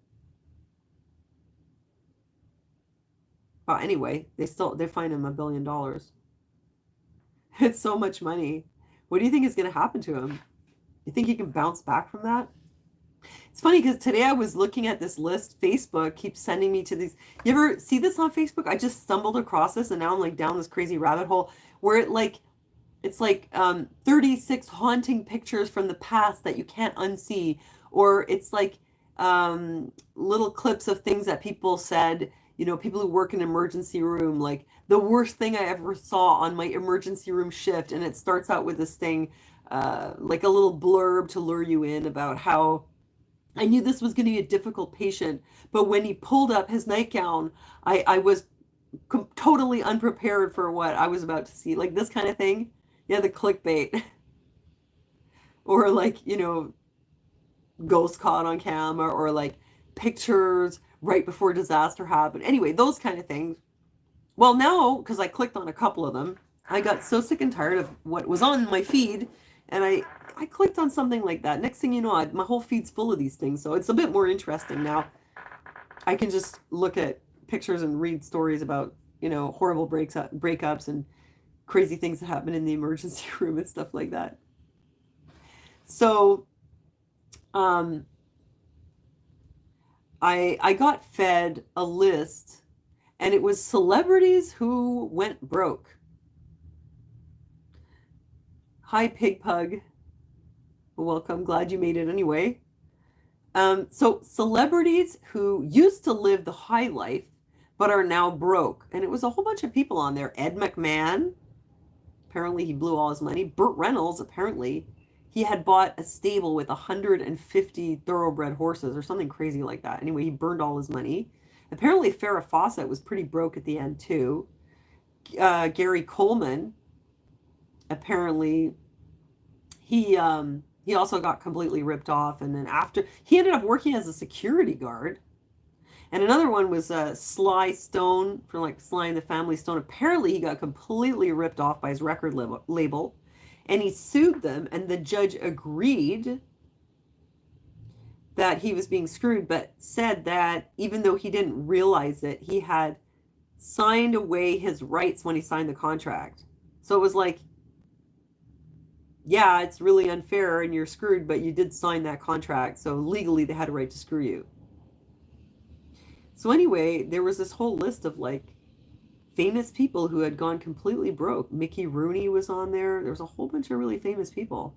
Well, anyway, they find him $1 billion. It's so much money. What do you think is going to happen to him? You think he can bounce back from that? It's funny because today I was looking at this list. Facebook keeps sending me to these. You ever see this on Facebook? I just stumbled across this and now I'm like down this crazy rabbit hole where it's like 36 haunting pictures from the past that you can't unsee, or it's like little clips of things that people said. People who work in an emergency room, like the worst thing I ever saw on my emergency room shift, and it starts out with this thing, like a little blurb to lure you in about how I knew this was going to be a difficult patient, but when he pulled up his nightgown, I was totally unprepared for what I was about to see. Like this kind of thing. Yeah, the clickbait. Or like, ghost caught on camera, or like pictures right before disaster happened. Anyway, those kind of things. Well, now, because I clicked on a couple of them, I got so sick and tired of what was on my feed, and I clicked on something like that. Next thing you know, my whole feed's full of these things, so it's a bit more interesting now. I can just look at pictures and read stories about, horrible breakups and crazy things that happen in the emergency room and stuff like that. So, I got fed a list, and it was celebrities who went broke. Hi, Pig Pug. Welcome. Glad you made it anyway. So celebrities who used to live the high life but are now broke. And it was a whole bunch of people on there. Ed McMahon, apparently he blew all his money. Burt Reynolds, apparently he had bought a stable with 150 thoroughbred horses or something crazy like that. Anyway, he burned all his money. Apparently Farrah Fawcett was pretty broke at the end too. Gary Coleman, apparently he also got completely ripped off, and then after he ended up working as a security guard. And another one was Sly Stone, from like Sly and the Family Stone. Apparently he got completely ripped off by his record label, and he sued them, and the judge agreed that he was being screwed, but said that even though he didn't realize it, he had signed away his rights when he signed the contract. So it was like, yeah, it's really unfair and you're screwed, but you did sign that contract, so legally they had a right to screw you. So anyway, there was this whole list of like famous people who had gone completely broke. Mickey Rooney was on there. There was a whole bunch of really famous people.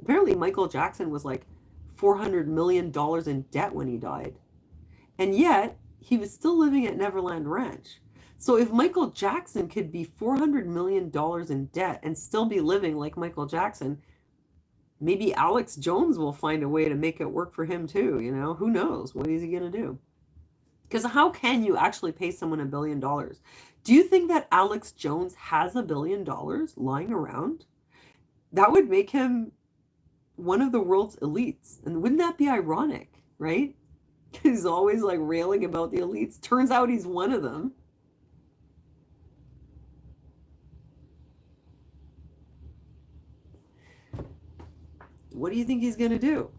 Apparently Michael Jackson was like $400 million in debt when he died. And yet he was still living at Neverland Ranch. So if Michael Jackson could be $400 million in debt and still be living like Michael Jackson, maybe Alex Jones will find a way to make it work for him too. Who knows? What is he going to do? Because how can you actually pay someone $1 billion? Do you think that Alex Jones has $1 billion lying around? That would make him one of the world's elites. And wouldn't that be ironic, right? He's always like railing about the elites. Turns out he's one of them. What do you think he's going to do?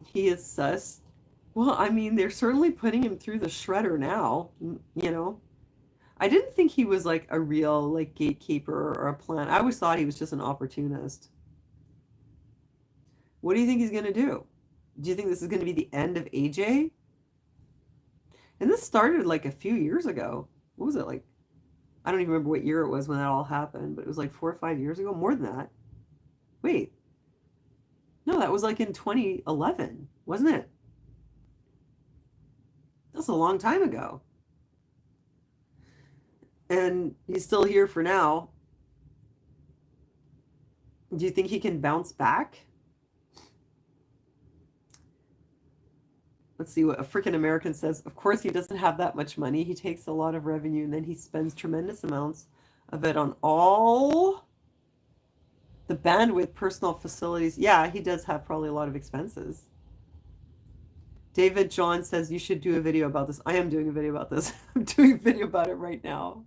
He is sus. Well, I mean, they're certainly putting him through the shredder now, I didn't think he was like a real like gatekeeper or a plant. I always thought he was just an opportunist. What do you think he's going to do? Do you think this is going to be the end of AJ? And this started like a few years ago. What was it like? I don't even remember what year it was when that all happened, but it was like 4 or 5 years ago. More than that. Wait. No, that was like in 2011, wasn't it? That's a long time ago. And he's still here for now. Do you think he can bounce back? Let's see what a freaking American says. Of course, he doesn't have that much money. He takes a lot of revenue and then he spends tremendous amounts of it on all the bandwidth, personal facilities. Yeah, he does have probably a lot of expenses. David John says you should do a video about this. I am doing a video about this. I'm doing a video about it right now.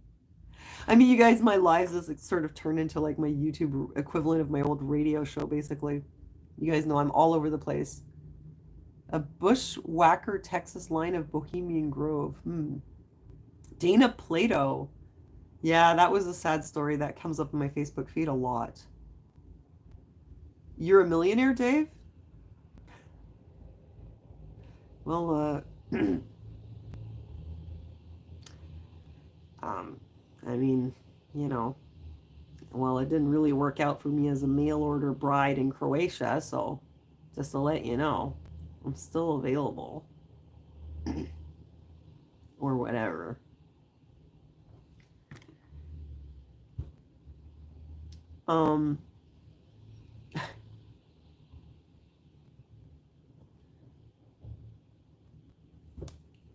I mean, you guys, my lives is sort of turned into like my YouTube equivalent of my old radio show, basically. You guys know I'm all over the place. A bushwhacker Texas line of Bohemian Grove. Dana Plato. Yeah, that was a sad story that comes up in my Facebook feed a lot. You're a millionaire, Dave? Well, I mean, you know, well, it didn't really work out for me as a mail order bride in Croatia, so just to let you know, I'm still available. Or whatever.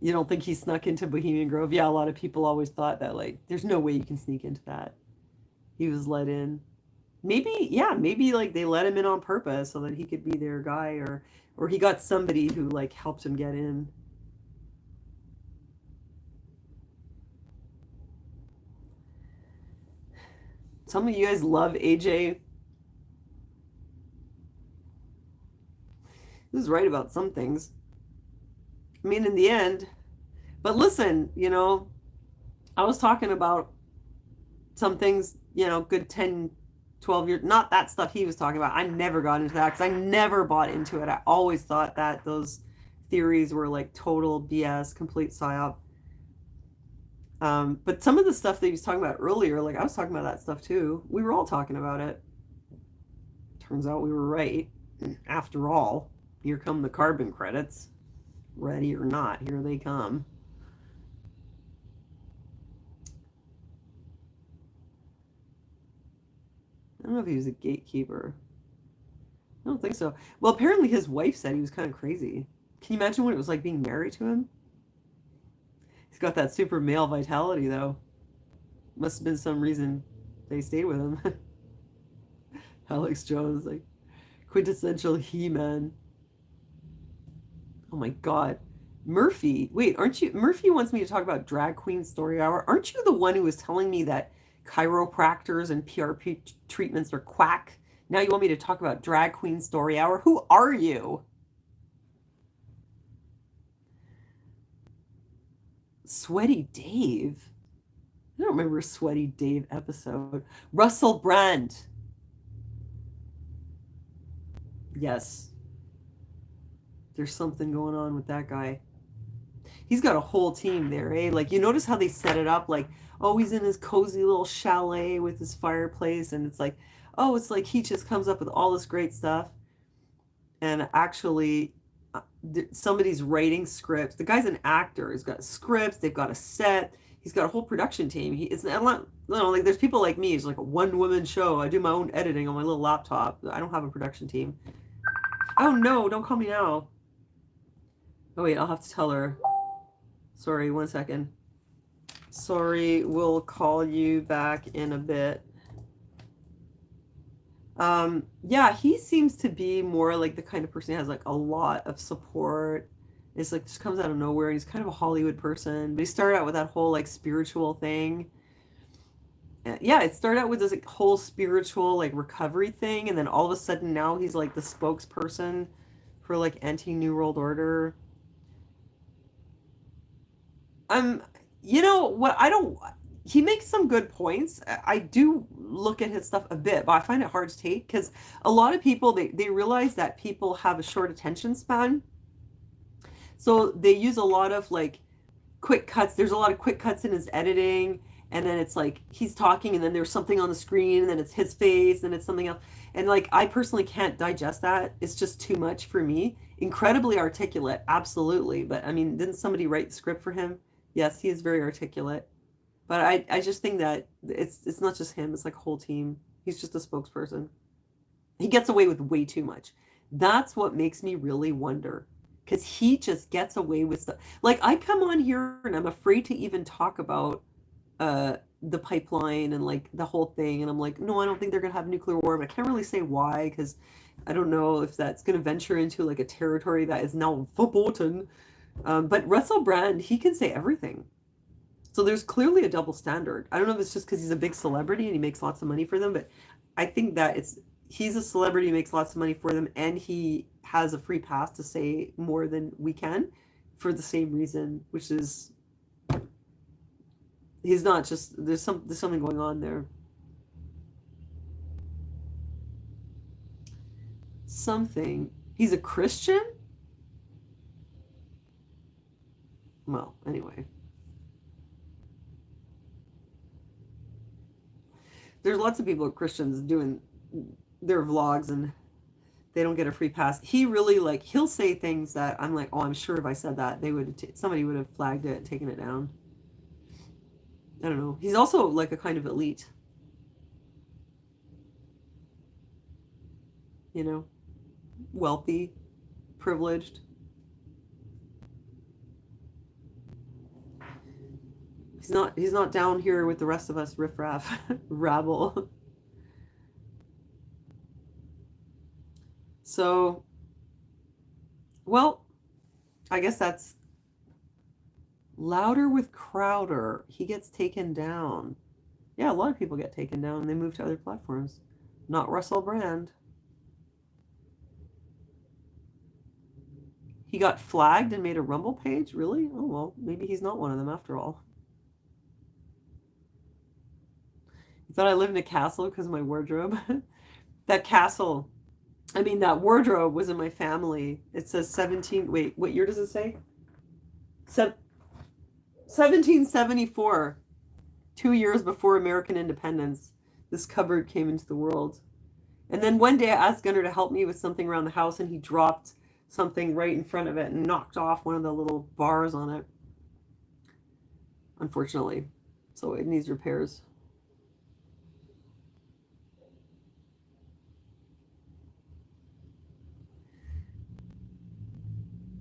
You don't think he snuck into Bohemian Grove? Yeah, a lot of people always thought that, like, there's no way you can sneak into that. He was let in. Maybe, yeah, maybe like they let him in on purpose so that he could be their guy, or he got somebody who like helped him get in. Some of you guys love AJ. He was right about some things. I mean, in the end, but listen, you know, I was talking about some things, you know, good 10, 12 years, not that stuff he was talking about. I never got into that because I never bought into it. I always thought that those theories were like total BS, complete psyop. But some of the stuff that he was talking about earlier, like I was talking about that stuff too. We were all talking about it. Turns out we were right. After all, here come the carbon credits. Ready or not, here they come. I don't know if he was a gatekeeper. I don't think so. Well, apparently his wife said he was kind of crazy. Can you imagine what it was like being married to him? He's got that super male vitality, though. Must have been some reason they stayed with him. Alex Jones, like, quintessential He-Man. Oh my God. Murphy, wait, aren't you? Murphy wants me to talk about Drag Queen Story Hour. Aren't you the one who was telling me that chiropractors and PRP treatments are quack? Now you want me to talk about Drag Queen Story Hour? Who are you? Sweaty Dave? I don't remember a Sweaty Dave episode. Russell Brand. Yes. There's something going on with that guy. He's got a whole team there, eh? Like, you notice how they set it up? Like, oh, he's in his cozy little chalet with his fireplace, and it's like, oh, it's like he just comes up with all this great stuff. And actually, somebody's writing scripts. The guy's an actor. He's got scripts. They've got a set. He's got a whole production team. It's not, you know, like there's people like me. It's like a one-woman show. I do my own editing on my little laptop. I don't have a production team. Oh, no, don't call me now. Oh, wait, I'll have to tell her. Sorry, 1 second. Sorry, we'll call you back in a bit. Yeah, he seems to be more like the kind of person who has like a lot of support. It's like just comes out of nowhere. He's kind of a Hollywood person, but he started out with that whole like spiritual thing. Yeah, it started out with this like, whole spiritual like recovery thing, and then all of a sudden now he's like the spokesperson for like anti-New World Order. You know what? He makes some good points. I do look at his stuff a bit, but I find it hard to take because a lot of people, they realize that people have a short attention span. So they use a lot of like quick cuts. There's a lot of quick cuts in his editing. And then it's like he's talking and then there's something on the screen and then it's his face and it's something else. And like I personally can't digest that. It's just too much for me. Incredibly articulate, absolutely. But I mean, didn't somebody write the script for him? Yes, he is very articulate. But I just think that it's not just him, it's like a whole team. He's just a spokesperson. He gets away with way too much. That's what makes me really wonder. because he just gets away with stuff. Like, I come on here and I'm afraid to even talk about the pipeline and like the whole thing, and I'm like, no, I don't think they're gonna have nuclear war, but I can't really say why because I don't know if that's gonna venture into like a territory that is now verboten. But Russell Brand, he can say everything. So there's clearly a double standard. I don't know if it's just because he's a big celebrity and he makes lots of money for them, but I think that he's a celebrity, makes lots of money for them, and he has a free pass to say more than we can for the same reason, which is he's not just there's something going on there. Something. He's a Christian? Well, anyway. There's lots of people, Christians, doing their vlogs and they don't get a free pass. He really like he'll say things that I'm like, oh, I'm sure if I said that, somebody would have flagged it, taken it down. I don't know. He's also like a kind of elite, you know, wealthy, privileged. He's not down here with the rest of us riffraff rabble. So, well, I guess that's Louder with Crowder. He gets taken down. Yeah, a lot of people get taken down and they move to other platforms. Not Russell Brand. He got flagged and made a Rumble page? Really? Oh, well, maybe he's not one of them after all. You thought I lived in a castle because of my wardrobe? That castle, I mean, that wardrobe was in my family. It says 17, wait, what year does it say? 1774, 2 years before American independence. This cupboard came into the world. And then one day I asked Gunnar to help me with something around the house, and he dropped something right in front of it and knocked off one of the little bars on it. Unfortunately. So it needs repairs.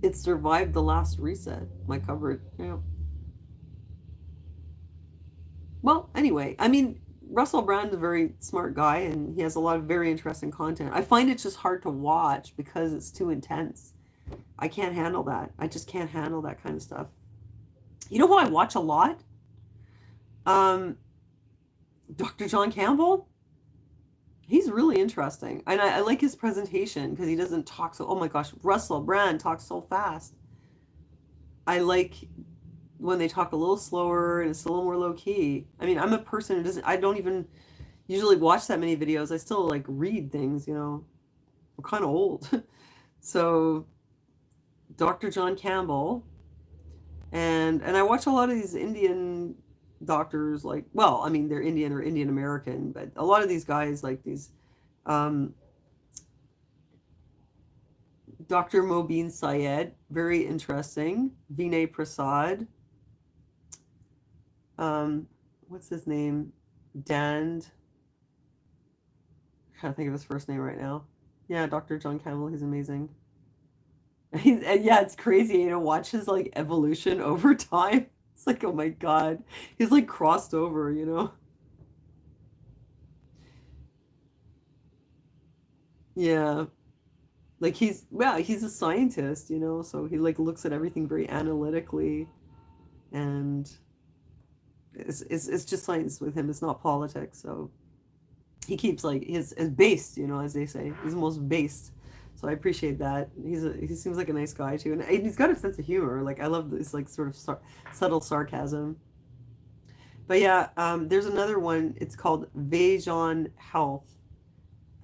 It survived the last reset, my cupboard. Yeah. Well, anyway, I mean, Russell Brand is a very smart guy and he has a lot of very interesting content. I find it just hard to watch because it's too intense. I can't handle that. I just can't handle that kind of stuff. You know who I watch a lot? Um, Dr. John Campbell. He's really interesting. And I like his presentation because he doesn't talk so, oh my gosh, Russell Brand talks so fast. I like when they talk a little slower and it's a little more low key. I mean, I'm a person who doesn't, I don't even usually watch that many videos. I still like read things, you know. I'm kind of old. So, Dr. John Campbell, and I watch a lot of these Indian doctors, like, well, I mean, they're Indian or Indian American, but a lot of these guys, like these, um, Dr. Mobeen Syed, very interesting. Vinay Prasad. What's his name? Dand. I can't think of his first name right now. Yeah, Dr. John Campbell, he's amazing. And yeah, it's crazy, you know, watch his like evolution over time. It's like, oh my God. He's like crossed over, you know? Yeah. Like he's a scientist, you know, so he like looks at everything very analytically and it's just science with him. It's not politics. So he keeps like his based, you know, as they say. He's the most based. So I appreciate that. He seems like a nice guy too, and he's got a sense of humor. Like I love this like sort of subtle sarcasm. But yeah, there's another one. It's called Vajon Health.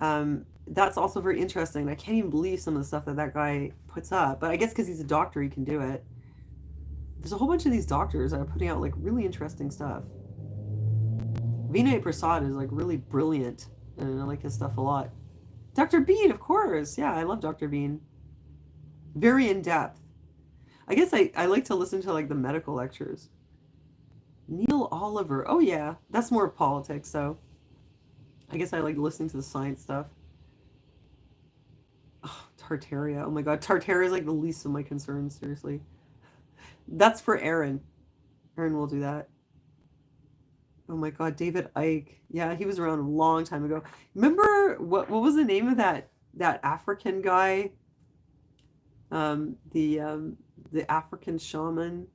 That's also very interesting. I can't even believe some of the stuff that that guy puts up. But I guess because he's a doctor, he can do it. There's a whole bunch of these doctors that are putting out like really interesting stuff. Vinay Prasad is like really brilliant, and I like his stuff a lot. Dr. Bean, of course. Yeah, I love Dr. Bean. Very in depth. I guess I like to listen to like the medical lectures. Neil Oliver. Oh yeah, that's more politics. So I guess I like listening to the science stuff. Oh, Tartaria. Oh my god, Tartaria is like the least of my concerns, seriously. That's for Aaron. Aaron will do that. Oh my god, David Icke. Yeah, he was around a long time ago. Remember what was the name of that African guy? Um, the um, the African shaman.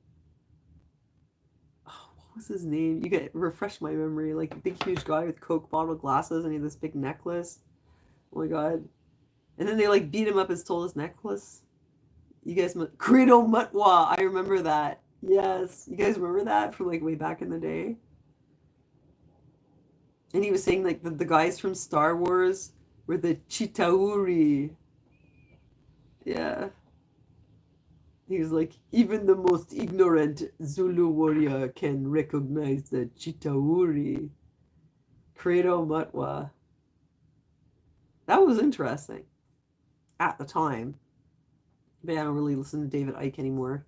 Oh, what was his name? You get refresh my memory. Like a big huge guy with Coke bottle glasses and he had this big necklace. Oh my god. And then they like beat him up and stole his necklace. You guys, Credo Mutwa. I remember that. Yes, you guys remember that from like way back in the day. And he was saying like the guys from Star Wars were the Chitauri. Yeah. He was like, even the most ignorant Zulu warrior can recognize the Chitauri. Credo Mutwa. That was interesting at the time. But I don't really listen to David Icke anymore.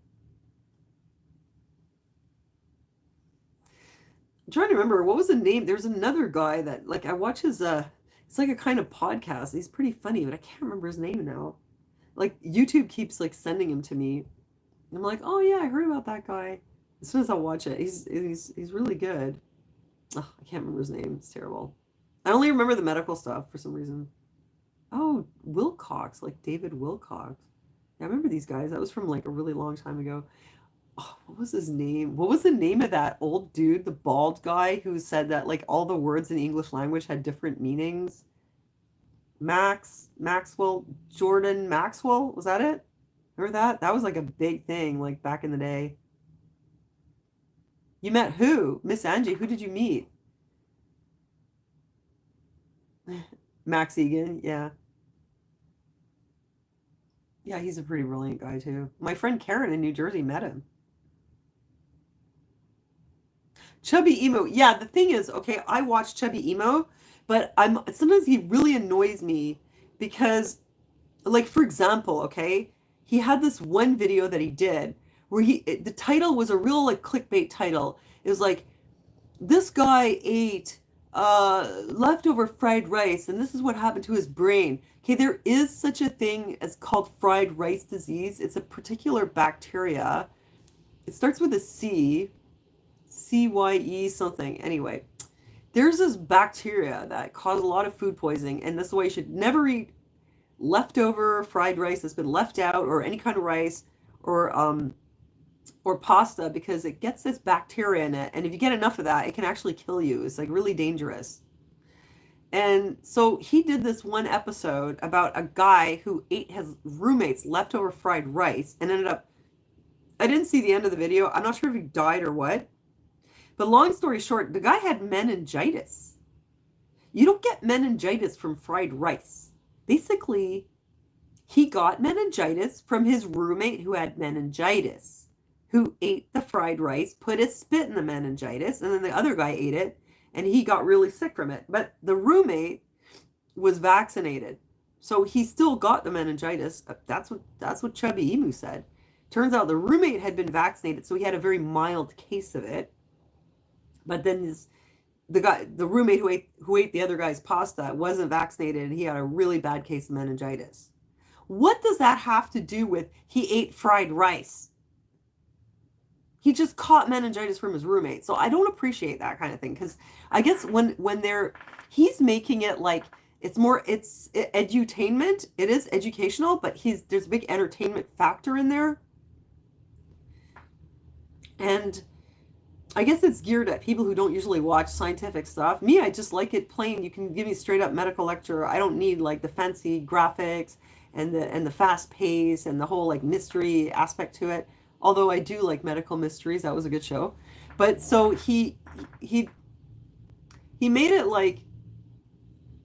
I'm trying to remember what was the name. There's another guy that like I watch his it's like a kind of podcast. He's pretty funny, but I can't remember his name now. Like YouTube keeps like sending him to me. I'm like, oh yeah, I heard about that guy. As soon as I watch it, he's really good. Oh, I can't remember his name. It's terrible. I only remember the medical stuff for some reason. Oh, Wilcox, like David Wilcox. Yeah, I remember these guys. That was from like a really long time ago. Oh, what was his name? What was the name of that old dude, the bald guy who said that like all the words in the English language had different meanings? Maxwell, Jordan Maxwell, was that it? Remember that? That was like a big thing like back in the day. You met who? Miss Angie, who did you meet? Max Egan, yeah. Yeah, he's a pretty brilliant guy too. My friend Karen in New Jersey met him. Chubby Emo. Yeah, the thing is, okay, I watch Chubby Emo, but I'm sometimes he really annoys me because like for example, okay, he had this one video that he did where the title was a real like clickbait title. It was like this guy ate leftover fried rice and this is what happened to his brain. Okay, there is such a thing as called fried rice disease. It's a particular bacteria. It starts with a C, CYE something. Anyway, there's this bacteria that causes a lot of food poisoning, and this is why you should never eat leftover fried rice that's been left out, or any kind of rice, or pasta, because it gets this bacteria in it, and if you get enough of that, it can actually kill you. It's like really dangerous. And so he did this one episode about a guy who ate his roommate's leftover fried rice and ended up, I didn't see the end of the video. I'm not sure if he died or what. But long story short, the guy had meningitis. You don't get meningitis from fried rice. Basically, he got meningitis from his roommate who had meningitis, who ate the fried rice, put his spit in the meningitis, and then the other guy ate it, and he got really sick from it. But the roommate was vaccinated, so he still got the meningitis. That's what Chubby Emu said. Turns out the roommate had been vaccinated, so he had a very mild case of it. But then the roommate who ate the other guy's pasta wasn't vaccinated, and he had a really bad case of meningitis. What does that have to do with he ate fried rice? He just caught meningitis from his roommate. So I don't appreciate that kind of thing, because I guess when he's making it like it's edutainment. It is educational, but there's a big entertainment factor in there. And I guess it's geared at people who don't usually watch scientific stuff. Me, I just like it plain. You can give me straight up medical lecture. I don't need like the fancy graphics and the fast pace and the whole like mystery aspect to it. Although I do like medical mysteries. That was a good show. But so he made it like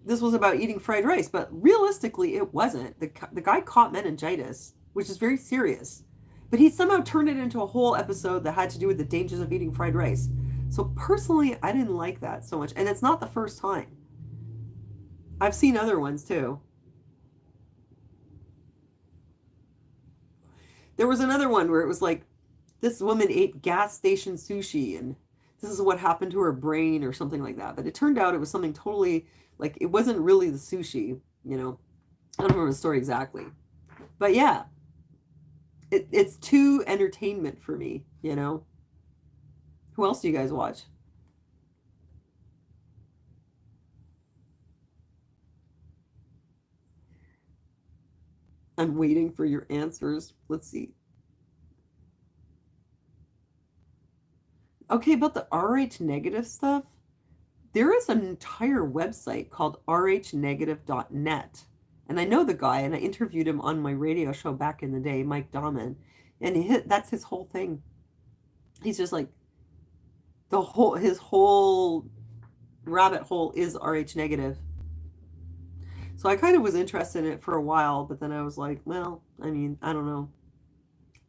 this was about eating fried rice, but realistically it wasn't. The guy caught meningitis, which is very serious. But he somehow turned it into a whole episode that had to do with the dangers of eating fried rice. So personally, I didn't like that so much. And it's not the first time. I've seen other ones too. There was another one where it was like, this woman ate gas station sushi and this is what happened to her brain or something like that. But it turned out it was something totally, like, it wasn't really the sushi, you know. I don't remember the story exactly. But yeah, it's too entertainment for me, you know? Who else do you guys watch? I'm waiting for your answers. Let's see. Okay, about the RH negative stuff, there is an entire website called rhnegative.net. And I know the guy, and I interviewed him on my radio show back in the day, Mike Dahman. And that's his whole thing. He's just like, his whole rabbit hole is RH negative. So I kind of was interested in it for a while, but then I was like, well, I mean, I don't know.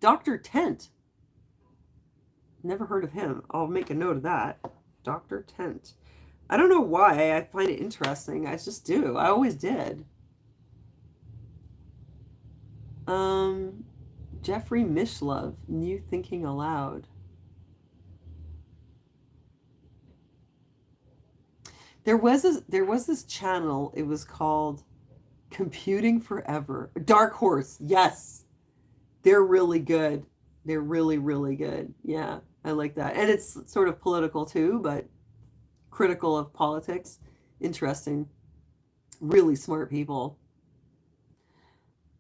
Dr. Tent. Never heard of him. I'll make a note of that. Dr. Tent. I don't know why I find it interesting. I just do. I always did. Um, Jeffrey Mishlove, New Thinking Aloud. There was this channel. It was called Computing Forever. Dark Horse. Yes. They're really good. They're really, really good. Yeah, I like that. And it's sort of political too, but critical of politics. Interesting. Really smart people.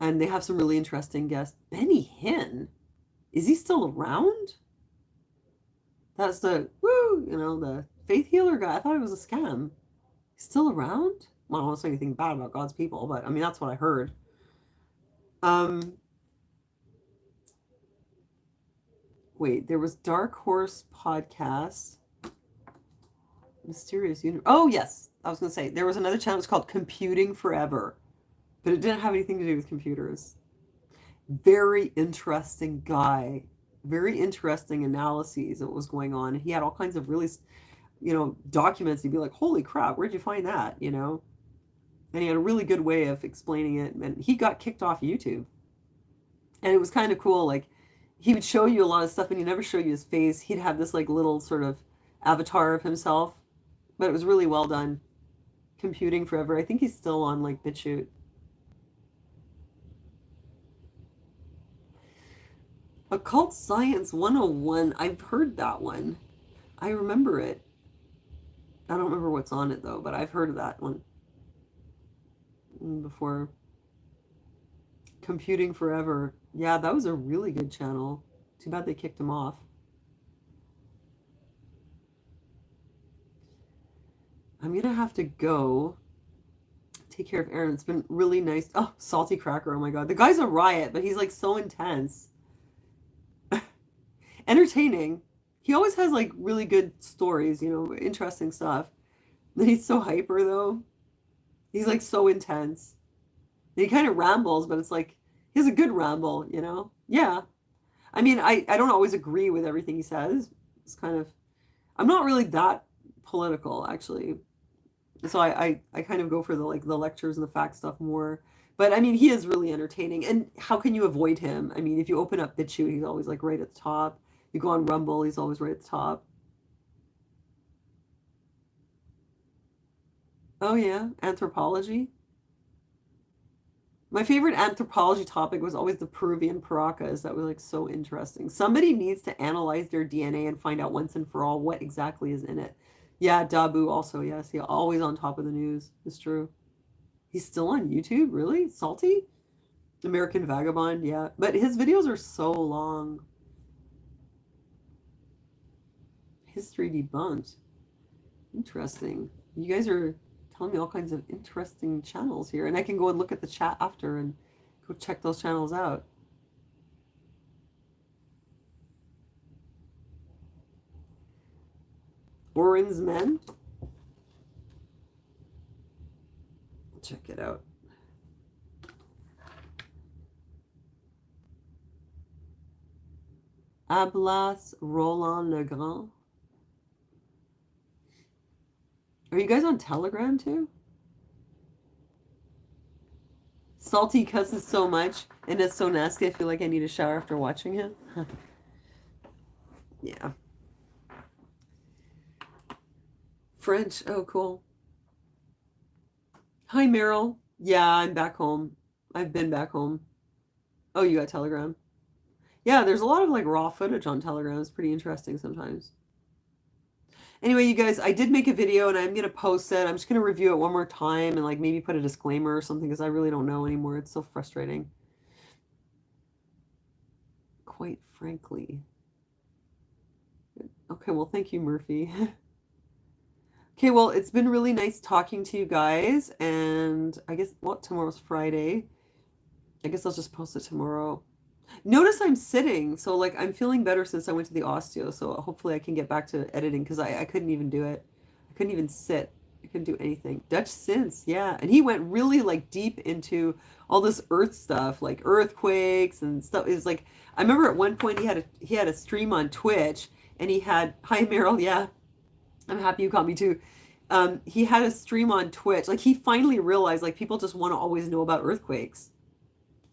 And they have some really interesting guests. Benny Hinn. Is he still around? That's the the faith healer guy. I thought it was a scam. He's still around? Well, I don't want to say anything bad about God's people, but I mean that's what I heard. Um Wait, there was Dark Horse podcast. Mysterious Universe. Oh yes. I was gonna say there was another channel, it's called Computing Forever. But it didn't have anything to do with computers. Very interesting guy. Very interesting analyses of what was going on. He had all kinds of really, documents. You'd be like, holy crap, where'd you find that? And he had a really good way of explaining it. And he got kicked off YouTube. And it was kind of cool. Like, he would show you a lot of stuff and he'd never show you his face. He'd have this like little sort of avatar of himself. But it was really well done. Computing Forever. I think he's still on like BitChute. Occult Science 101. I've heard that one. I remember it. I don't remember what's on it though, but I've heard of that one before. Computing Forever. Yeah, that was a really good channel. Too bad they kicked him off. I'm going to have to go take care of Aaron. It's been really nice. Oh, Salty Cracker. Oh my God. The guy's a riot, but he's like so intense. Entertaining. He always has like really good stories, interesting stuff. Then he's so hyper though. He's like so intense. And he kind of rambles, but it's like he has a good ramble. Yeah. I mean, I don't always agree with everything he says. It's kind of I'm not really that political actually. So I kind of go for the lectures and the fact stuff more. But I mean, he is really entertaining. And how can you avoid him? I mean, if you open up BitChute, he's always like right at the top. You go on Rumble, he's always right at the top. Oh yeah, anthropology. My favorite anthropology topic was always the Peruvian paracas. That was like so interesting. Somebody needs to analyze their DNA and find out once and for all what exactly is in it. Yeah, Dabu also, yes. He always on top of the news. It's true. He's still on YouTube? Really? Salty? American Vagabond, yeah. But his videos are so long. History debunked. Interesting. You guys are telling me all kinds of interesting channels here. And I can go and look at the chat after and go check those channels out. Orin's Men. Check it out. Ablas Roland Legrand. Are you guys on Telegram too? Salty cusses so much and it's so nasty I feel like I need a shower after watching him. Yeah. French. Oh, cool. Hi, Meryl. Yeah, I'm back home. I've been back home. Oh, you got Telegram. Yeah, there's a lot of like raw footage on Telegram. It's pretty interesting sometimes. Anyway, you guys, I did make a video and I'm gonna post it. I'm just gonna review it one more time and like maybe put a disclaimer or something because I really don't know anymore. It's so frustrating. Quite frankly. Okay, well, thank you, Murphy. Okay, well, it's been really nice talking to you guys, and I guess, what, tomorrow's Friday. I guess I'll just post it tomorrow. Notice I'm sitting, so like I'm feeling better since I went to the osteo, so hopefully I can get back to editing because I couldn't even do it. I couldn't even sit. I couldn't do anything. Dutch Synths, yeah. And he went really like deep into all this earth stuff, like earthquakes and stuff. It's like I remember at one point he had a stream on Twitch and he had hi Meryl, yeah. I'm happy you caught me too. He had a stream on Twitch. Like he finally realized like people just want to always know about earthquakes.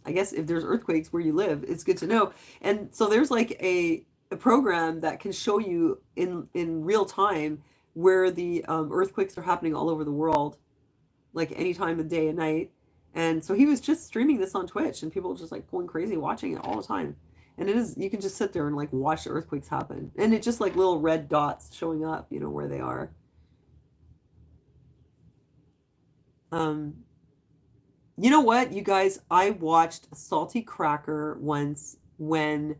I guess if there's earthquakes where you live, it's good to know. And so there's like a program that can show you in real time where the earthquakes are happening all over the world, like any time of day and night. And so he was just streaming this on Twitch, and people were just like going crazy watching it all the time. And it is you can just sit there and like watch the earthquakes happen, and it's just like little red dots showing up, where they are. Um, You know what, you guys? I watched a Salty Cracker once when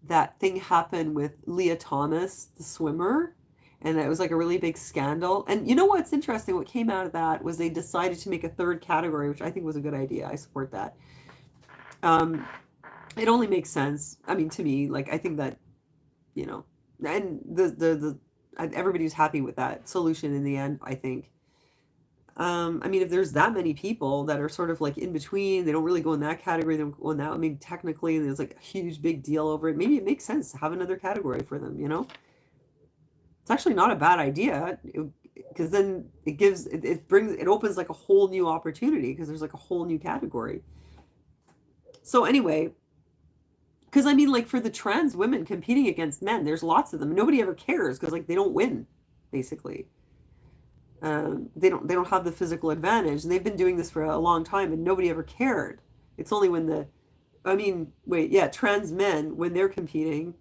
that thing happened with Leah Thomas, the swimmer, and it was like a really big scandal. And you know what's interesting? What came out of that was they decided to make a third category, which I think was a good idea. I support that. Um, it only makes sense. I mean, to me, like I think that and the everybody was happy with that solution in the end. I think. I mean, if there's that many people that are sort of like in between, they don't really go in that category, they don't go in that. I mean, technically, there's like a huge big deal over it. Maybe it makes sense to have another category for them. It's actually not a bad idea because then it opens like a whole new opportunity because there's like a whole new category. So anyway, because I mean, like for the trans women competing against men, there's lots of them. Nobody ever cares because like they don't win, basically. They don't have the physical advantage, and they've been doing this for a long time, and nobody ever cared. It's only when trans men when they're competing,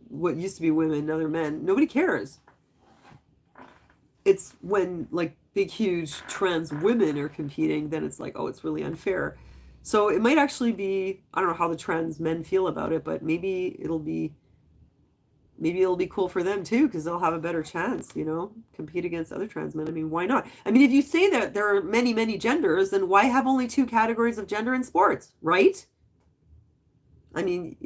what used to be women, other men, nobody cares. It's when like big, huge trans women are competing, then it's like, oh, it's really unfair. So it might actually be, I don't know how the trans men feel about it, but maybe it'll be cool for them too because they'll have a better chance, compete against other trans men. I mean, why not? I mean, if you say that there are many, many genders, then why have only two categories of gender in sports, right? I mean,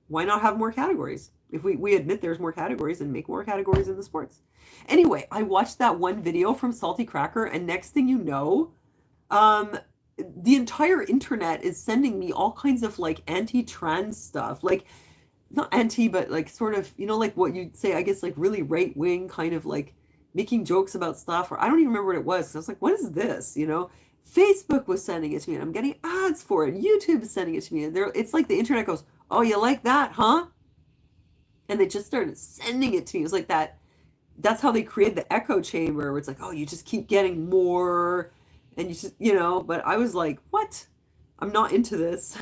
why not have more categories? If we admit there's more categories and make more categories in the sports. Anyway, I watched that one video from Salty Cracker, and next thing you know, um, the entire internet is sending me all kinds of like anti-trans stuff. Like, not anti, but like sort of, like what you'd say, I guess, like really right wing kind of like making jokes about stuff. Or I don't even remember what it was. I was like, what is this? Facebook was sending it to me and I'm getting ads for it. YouTube is sending it to me. And it's like the internet goes, oh, you like that, huh? And they just started sending it to me. It was like that. That's how they created the echo chamber where it's like, oh, you just keep getting more. And you just, but I was like, what? I'm not into this.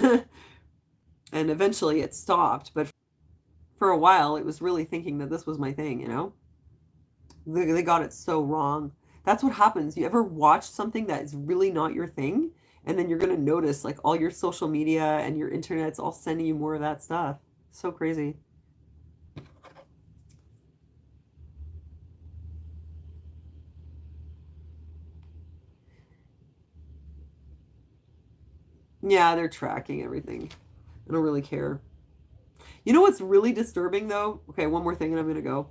And eventually it stopped. But for a while, it was really thinking that this was my thing. They got it so wrong. That's what happens. You ever watch something that is really not your thing? And then you're going to notice like all your social media and your internet's all sending you more of that stuff. So crazy. Yeah, they're tracking everything. I don't really care. You know what's really disturbing though? Okay, one more thing and I'm going to go.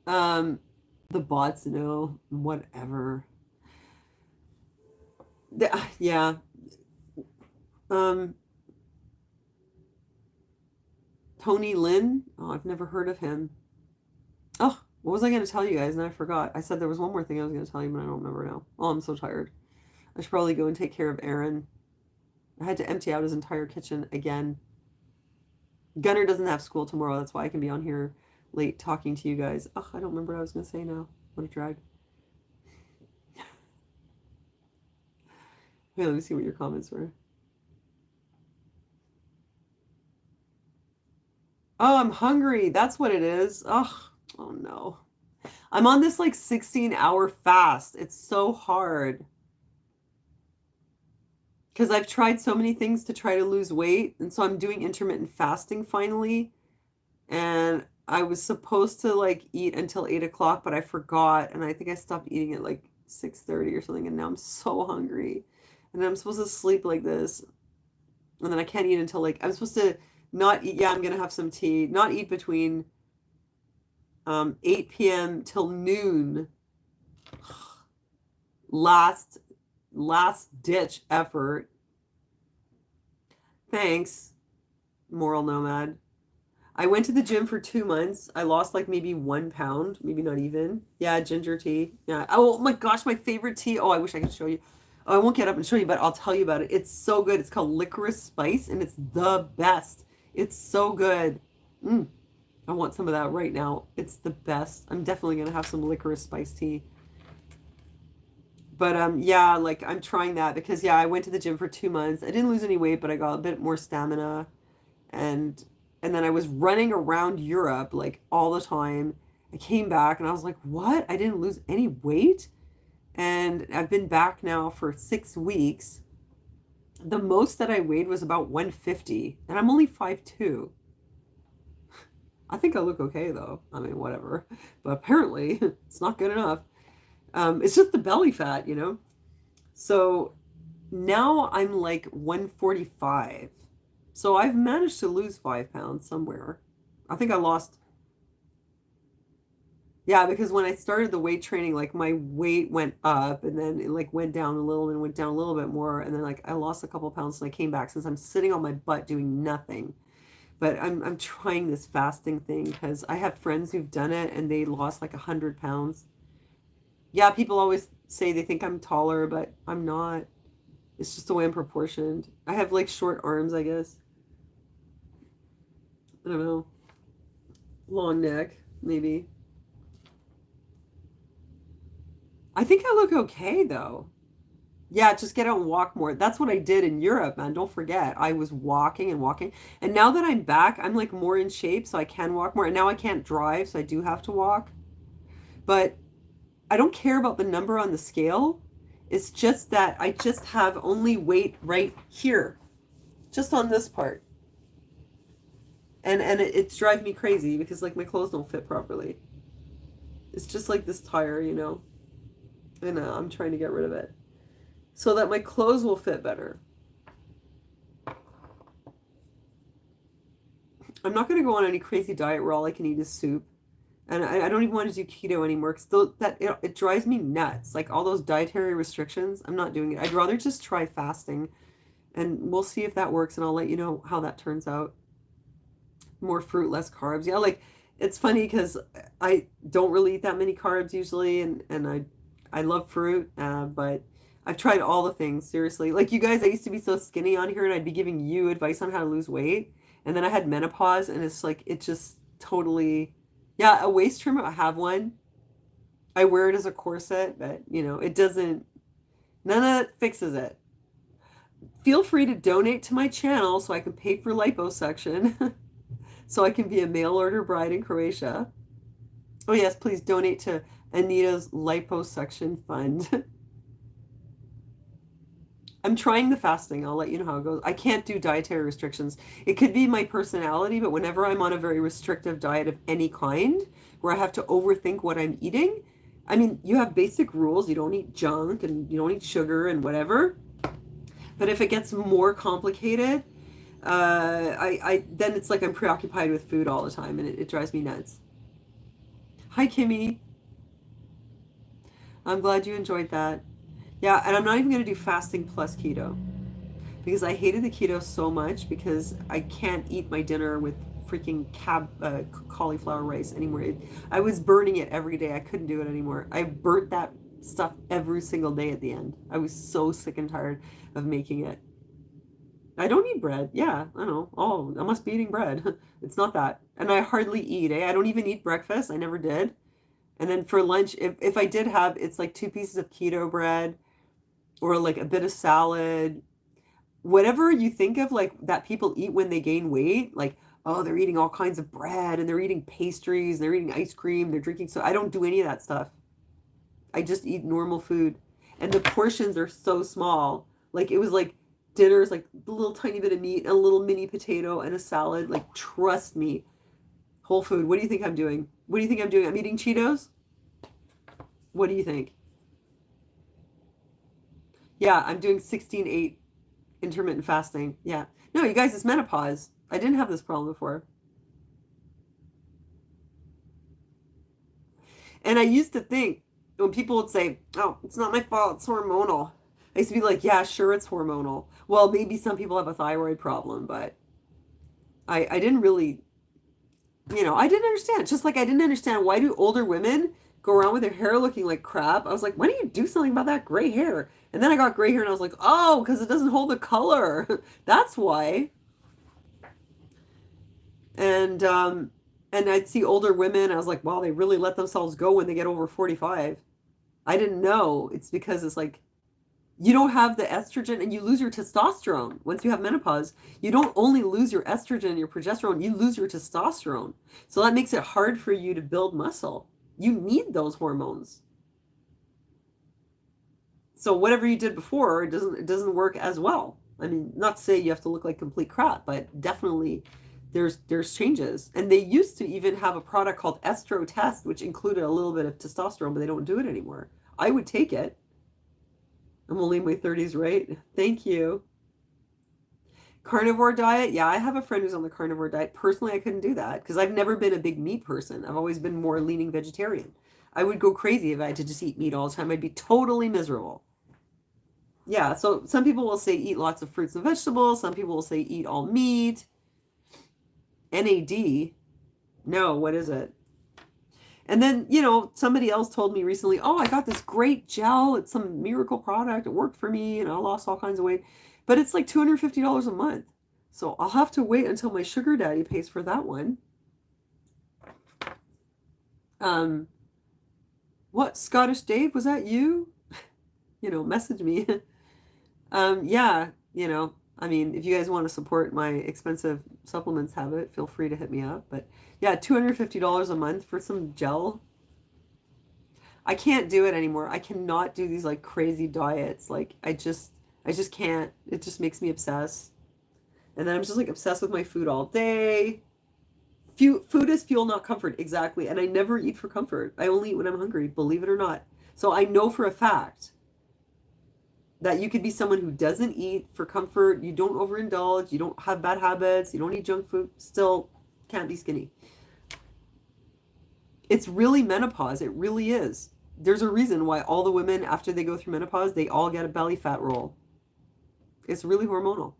Um, the bots know, whatever. Yeah. Um, Tony Lin. Oh, I've never heard of him. Oh, what was I going to tell you guys? And I forgot. I said there was one more thing I was going to tell you, but I don't remember now. Oh, I'm so tired. I should probably go and take care of Aaron. I had to empty out his entire kitchen again. Gunnar doesn't have school tomorrow. That's why I can be on here late talking to you guys. Oh, I don't remember what I was going to say now. What a drag. Hey, let me see what your comments were. Oh, I'm hungry. That's what it is. Oh no. I'm on this like 16-hour fast. It's so hard because I've tried so many things to try to lose weight. And so I'm doing intermittent fasting finally. And I was supposed to like eat until 8 o'clock, but I forgot. And I think I stopped eating at like 6:30 or something. And now I'm so hungry. And I'm supposed to sleep like this. And then I can't eat until like, I'm supposed to not eat. Yeah, I'm going to have some tea, not eat between 8 p.m. till noon. Last ditch effort. Thanks, moral nomad. I went to the gym for 2 months. I lost like maybe 1 pound, maybe not even. Yeah, ginger tea. Yeah. Oh my gosh, my favorite tea. Oh, I wish I could show you. Oh, I won't get up and show you, but I'll tell you about it. It's so good. It's called licorice spice, and it's the best. It's so good. Mm, I want some of that right now. It's the best. I'm definitely gonna have some licorice spice tea. But yeah, like I'm trying that because yeah, I went to the gym for 2 months. I didn't lose any weight, but I got a bit more stamina, and then I was running around Europe like all the time. I came back and I was like, "What? I didn't lose any weight?" And I've been back now for 6 weeks. The most that I weighed was about 150, and I'm only 5'2". I think I look okay though. I mean, whatever. But apparently, it's not good enough. It's just the belly fat, you know? So now I'm like 145. So I've managed to lose 5 pounds somewhere. I think I lost, yeah, because when I started the weight training, like my weight went up and then it like went down a little and went down a little bit more. And then like I lost a couple pounds and I came back since I'm sitting on my butt doing nothing. But I'm trying this fasting thing because I have friends who've done it and they lost like 100 pounds. Yeah, people always say they think I'm taller, but I'm not. It's just the way I'm proportioned. I have like short arms, I guess. I don't know. Long neck, maybe. I think I look okay though. Yeah, just get out and walk more. That's what I did in Europe, man. Don't forget. I was walking and walking. And now that I'm back, I'm like more in shape, so I can walk more. And now I can't drive, so I do have to walk. But I don't care about the number on the scale. It's just that I just have only weight right here, just on this part. And it's driving me crazy because like my clothes don't fit properly. It's just like this tire, you know. And I'm trying to get rid of it so that my clothes will fit better. I'm not going to go on any crazy diet where all I can eat is soup. And I don't even want to do keto anymore because it drives me nuts. Like all those dietary restrictions, I'm not doing it. I'd rather just try fasting and we'll see if that works and I'll let you know how that turns out. More fruit, less carbs. Yeah, like it's funny because I don't really eat that many carbs usually and I love fruit, but I've tried all the things, seriously. Like you guys, I used to be so skinny on here and I'd be giving you advice on how to lose weight. And then I had menopause and it's like it just totally, yeah, a waist trimmer, I have one. I wear it as a corset, but you know, it doesn't, none of that fixes it. Feel free to donate to my channel so I can pay for liposuction, so I can be a mail order bride in Croatia. Oh yes, please donate to Anita's liposuction fund. I'm trying the fasting. I'll let you know how it goes. I can't do dietary restrictions. It could be my personality, but whenever I'm on a very restrictive diet of any kind, where I have to overthink what I'm eating, I mean, you have basic rules. You don't eat junk and you don't eat sugar and whatever. But if it gets more complicated, I then it's like I'm preoccupied with food all the time, and it drives me nuts. Hi, Kimmy. I'm glad you enjoyed that. Yeah, and I'm not even going to do fasting plus keto because I hated the keto so much because I can't eat my dinner with freaking cauliflower rice anymore. I was burning it every day. I couldn't do it anymore. I burnt that stuff every single day at the end. I was so sick and tired of making it. I don't eat bread. Yeah, I know. Oh, I must be eating bread. It's not that. And I hardly eat, eh? I don't even eat breakfast. I never did. And then for lunch, if I did have, it's like 2 pieces of keto bread, or like a bit of salad, whatever you think of like that people eat when they gain weight, like, oh, they're eating all kinds of bread and they're eating pastries, they're eating ice cream, they're drinking. So I don't do any of that stuff. I just eat normal food. And the portions are so small. Like it was like dinner's like a little tiny bit of meat, a little mini potato, and a salad. Like, trust me, whole food. What do you think I'm doing? What do you think I'm doing? I'm eating Cheetos? What do you think? Yeah, I'm doing 16/8 intermittent fasting. Yeah. No, you guys, it's menopause. I didn't have this problem before. And I used to think when people would say, oh, it's not my fault, it's hormonal. I used to be like, yeah, sure, it's hormonal. Well, maybe some people have a thyroid problem, but I didn't really, I didn't understand. Just like I didn't understand, why do older women go around with their hair looking like crap? I was like, why don't you do something about that gray hair? And then I got gray hair and I was like, oh, because it doesn't hold the color. That's why. And and I'd see older women. I was like, wow, they really let themselves go when they get over 45. I didn't know. It's because it's like you don't have the estrogen and you lose your testosterone once you have menopause. You don't only lose your estrogen and your progesterone, you lose your testosterone. So that makes it hard for you to build muscle. You need those hormones. So whatever you did before, it doesn't work as well. I mean, not to say you have to look like complete crap, but definitely there's changes. And they used to even have a product called Estro Test, which included a little bit of testosterone, but they don't do it anymore. I would take it. I'm only in my 30s, right? Thank you. Carnivore diet? Yeah, I have a friend who's on the carnivore diet. Personally, I couldn't do that because I've never been a big meat person. I've always been more leaning vegetarian. I would go crazy if I had to just eat meat all the time. I'd be totally miserable. Yeah, so some people will say eat lots of fruits and vegetables. Some people will say eat all meat. NAD? No, what is it? And then, somebody else told me recently, oh, I got this great gel. It's some miracle product. It worked for me and I lost all kinds of weight. But it's like $250 a month. So I'll have to wait until my sugar daddy pays for that one. What, Scottish Dave? Was that you? Message me. Yeah, I mean, if you guys want to support my expensive supplements habit, feel free to hit me up. But yeah, $250 a month for some gel. I can't do it anymore. I cannot do these like crazy diets. Like I just can't. It just makes me obsess. And then I'm just like obsessed with my food all day. Food is fuel, not comfort. Exactly. And I never eat for comfort. I only eat when I'm hungry, believe it or not. So I know for a fact that you could be someone who doesn't eat for comfort, you don't overindulge, you don't have bad habits, you don't eat junk food, still can't be skinny. It's really menopause. It really is. There's a reason why all the women after they go through menopause, they all get a belly fat roll. It's really hormonal.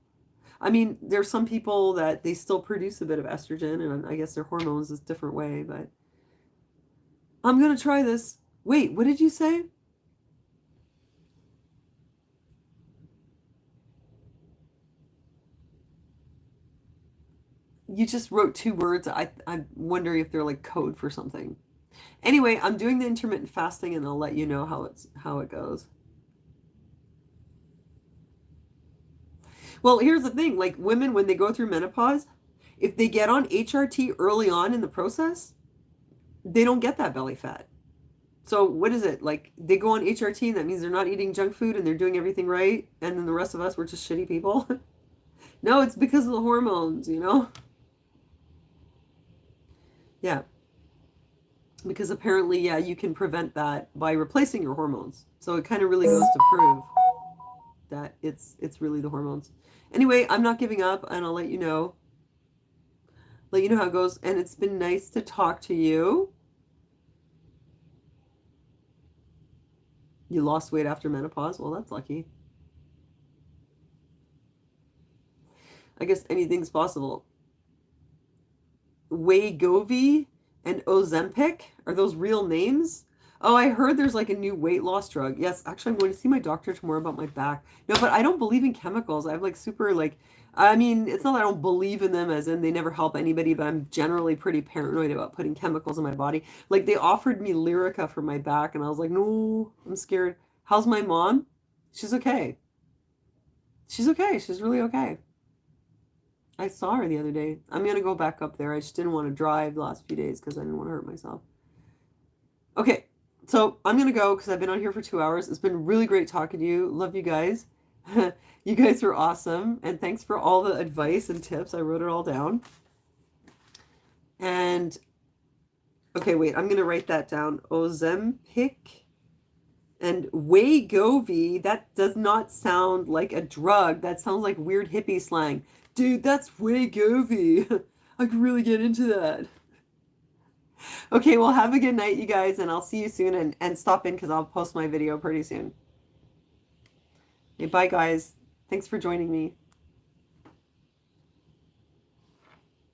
I mean, there's some people that they still produce a bit of estrogen, and I guess their hormones is a different way, but I'm going to try this. Wait, what did you say? You just wrote two words. I'm wondering if they're like code for something. Anyway, I'm doing the intermittent fasting and I'll let you know how it goes. Well, here's the thing, like women when they go through menopause, if they get on HRT early on in the process, they don't get that belly fat. So what is it? Like they go on HRT and that means they're not eating junk food and they're doing everything right and then the rest of us we're just shitty people? No, it's because of the hormones. Yeah. Because apparently, yeah, you can prevent that by replacing your hormones. So it kind of really goes to prove that it's really the hormones. Anyway, I'm not giving up and I'll let you know. Let you know how it goes. And it's been nice to talk to you. You lost weight after menopause? Well, that's lucky. I guess anything's possible. Wegovy and Ozempic? Are those real names? Oh, I heard there's like a new weight loss drug. Yes, actually, I'm going to see my doctor tomorrow about my back. No, but I don't believe in chemicals. I have like super like, I mean, it's not that I don't believe in them as in they never help anybody, but I'm generally pretty paranoid about putting chemicals in my body. Like they offered me Lyrica for my back and I was like, no, I'm scared. How's my mom? She's okay. She's okay. She's really okay. I saw her the other day. I'm going to go back up there. I just didn't want to drive the last few days because I didn't want to hurt myself. Okay, so I'm going to go because I've been on here for 2 hours. It's been really great talking to you. Love you guys. You guys were awesome. And thanks for all the advice and tips. I wrote it all down. And, okay, wait, I'm going to write that down. Ozempic and Wegovy. That does not sound like a drug. That sounds like weird hippie slang. Dude, that's Wegovy. I could really get into that. Okay, well, have a good night, you guys, and I'll see you soon. And stop in because I'll post my video pretty soon. Okay, bye, guys. Thanks for joining me.